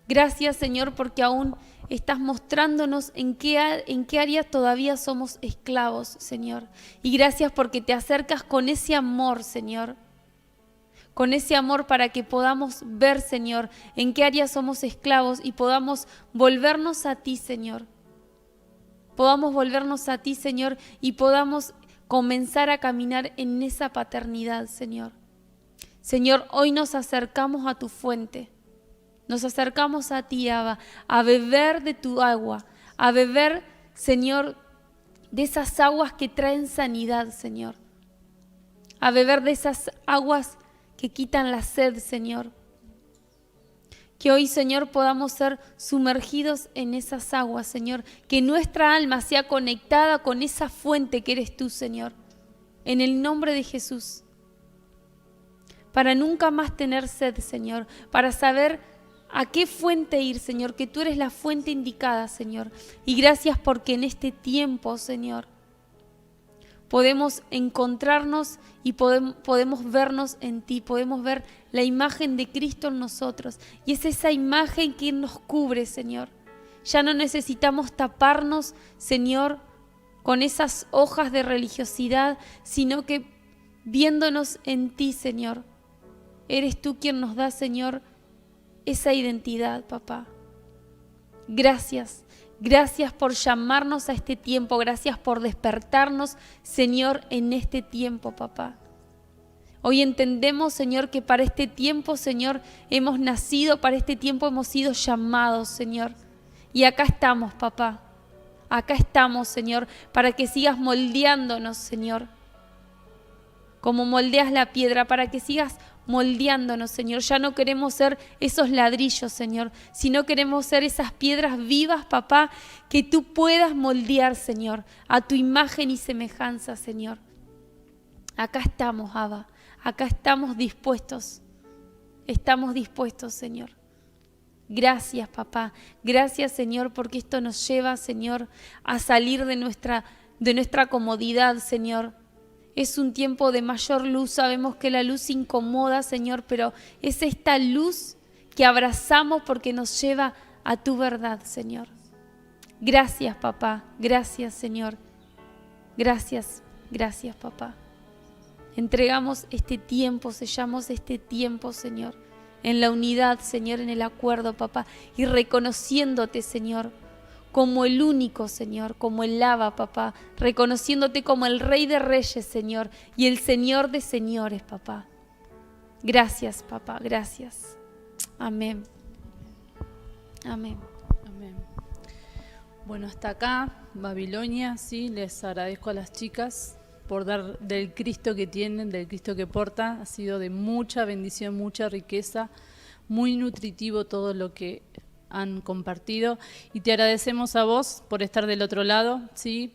Gracias, Señor, porque aún estás mostrándonos en qué área todavía somos esclavos, Señor. Y gracias porque te acercas con ese amor, Señor. Con ese amor para que podamos ver, Señor, en qué área somos esclavos y podamos volvernos a ti, Señor. Podamos volvernos a ti, Señor, y podamos comenzar a caminar en esa paternidad, Señor. Señor, hoy nos acercamos a tu fuente. Nos acercamos a ti, Abba, a beber de tu agua, a beber, Señor, de esas aguas que traen sanidad, Señor. A beber de esas aguas que quitan la sed, Señor. Que hoy, Señor, podamos ser sumergidos en esas aguas, Señor. Que nuestra alma sea conectada con esa fuente que eres tú, Señor. En el nombre de Jesús. Para nunca más tener sed, Señor. Para saber a qué fuente ir, Señor. Que tú eres la fuente indicada, Señor. Y gracias porque en este tiempo, Señor, podemos encontrarnos y podemos vernos en ti, podemos ver la imagen de Cristo en nosotros. Y es esa imagen que nos cubre, Señor. Ya no necesitamos taparnos, Señor, con esas hojas de religiosidad, sino que viéndonos en ti, Señor, eres tú quien nos da, Señor, esa identidad, papá. Gracias Gracias por llamarnos a este tiempo. Gracias por despertarnos, Señor, en este tiempo, papá. Hoy entendemos, Señor, que para este tiempo, Señor, hemos nacido, para este tiempo hemos sido llamados, Señor. Y acá estamos, papá. Acá estamos, Señor, para que sigas moldeándonos, Señor. Como moldeas la piedra, para que sigas moldeándonos, Señor. Ya no queremos ser esos ladrillos, Señor, sino queremos ser esas piedras vivas, papá, que tú puedas moldear, Señor, a tu imagen y semejanza, Señor. Acá estamos, Abba. Acá estamos dispuestos. Estamos dispuestos, Señor. Gracias, papá. Gracias, Señor, porque esto nos lleva, Señor, a salir de nuestra comodidad, Señor. Es un tiempo de mayor luz. Sabemos que la luz incomoda, Señor, pero es esta luz que abrazamos porque nos lleva a tu verdad, Señor. Gracias, papá. Gracias, Señor. Gracias, gracias, papá. Entregamos este tiempo, sellamos este tiempo, Señor, en la unidad, Señor, en el acuerdo, papá, y reconociéndote, Señor, como el único, Señor, como el Abba, papá, reconociéndote como el Rey de Reyes, Señor, y el Señor de Señores, papá. Gracias, papá, gracias. Amén. Amén. Amén. Bueno, hasta acá, Babilonia, sí, les agradezco a las chicas por dar del Cristo que tienen, del Cristo que porta. Ha sido de mucha bendición, mucha riqueza, muy nutritivo todo lo que han compartido. Y te agradecemos a vos por estar del otro lado, ¿sí?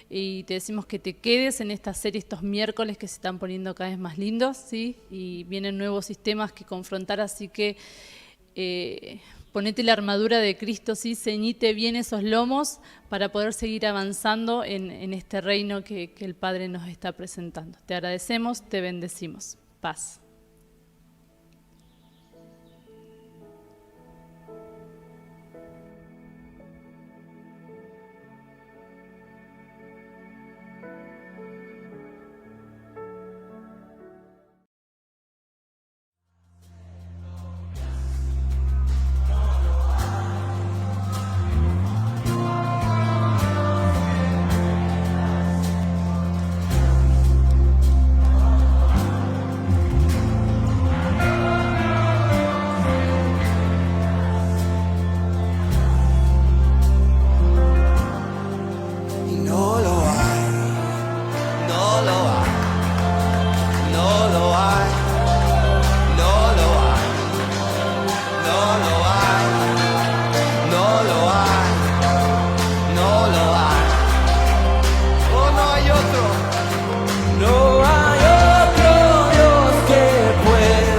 Y te decimos que te quedes en esta serie estos miércoles que se están poniendo cada vez más lindos, ¿sí? Y vienen nuevos sistemas que confrontar, así que ponete la armadura de Cristo, ¿sí? Ceñite bien esos lomos para poder seguir avanzando en este reino que el Padre nos está presentando. Te agradecemos, te bendecimos. Paz. No hay otro Dios que pueda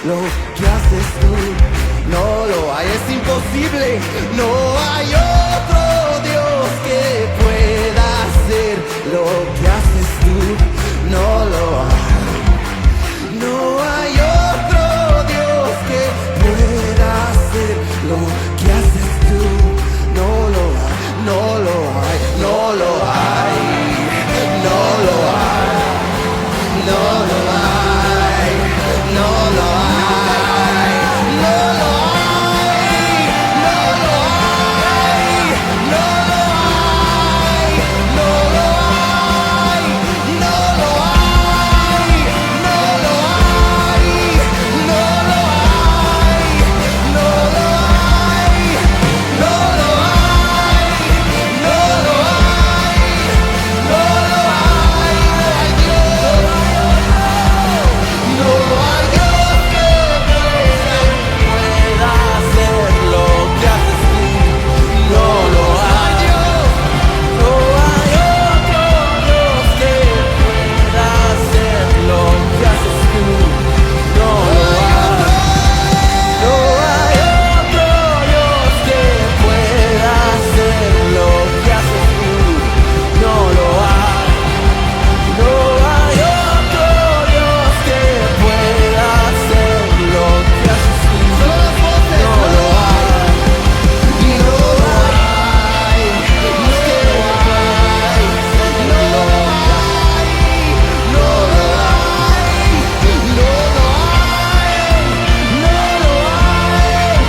lo que haces tú. No lo hay, es imposible. No hay otro Dios que pueda hacer lo que haces tú. No lo hay. No hay otro Dios que pueda hacer lo que haces tú. No lo hay, no lo hay, no lo hay, no lo hay, no lo hay, no lo hay, no lo hay, no lo hay, no lo hay, no lo hay, no lo hay, no lo hay, no lo hay, no lo hay, no lo hay, no lo hay, no lo hay Dios que pueda hacer lo que haces tú. No lo hay Dios, no hay otro Dios que pueda hacer lo que haces tú. No lo hay, no hay otro Dios que pueda hacer lo que haces tú. No lo hay, no hay otro Dios que pueda hacer lo que haces tú. No lo hay, y no lo hay, no lo hay, no lo hay, no lo hay, no lo hay, no lo hay,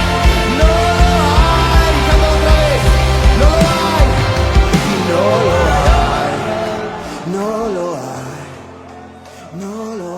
no lo hay. Canta otra vez. No lo hay, no lo hay, no lo hay, no lo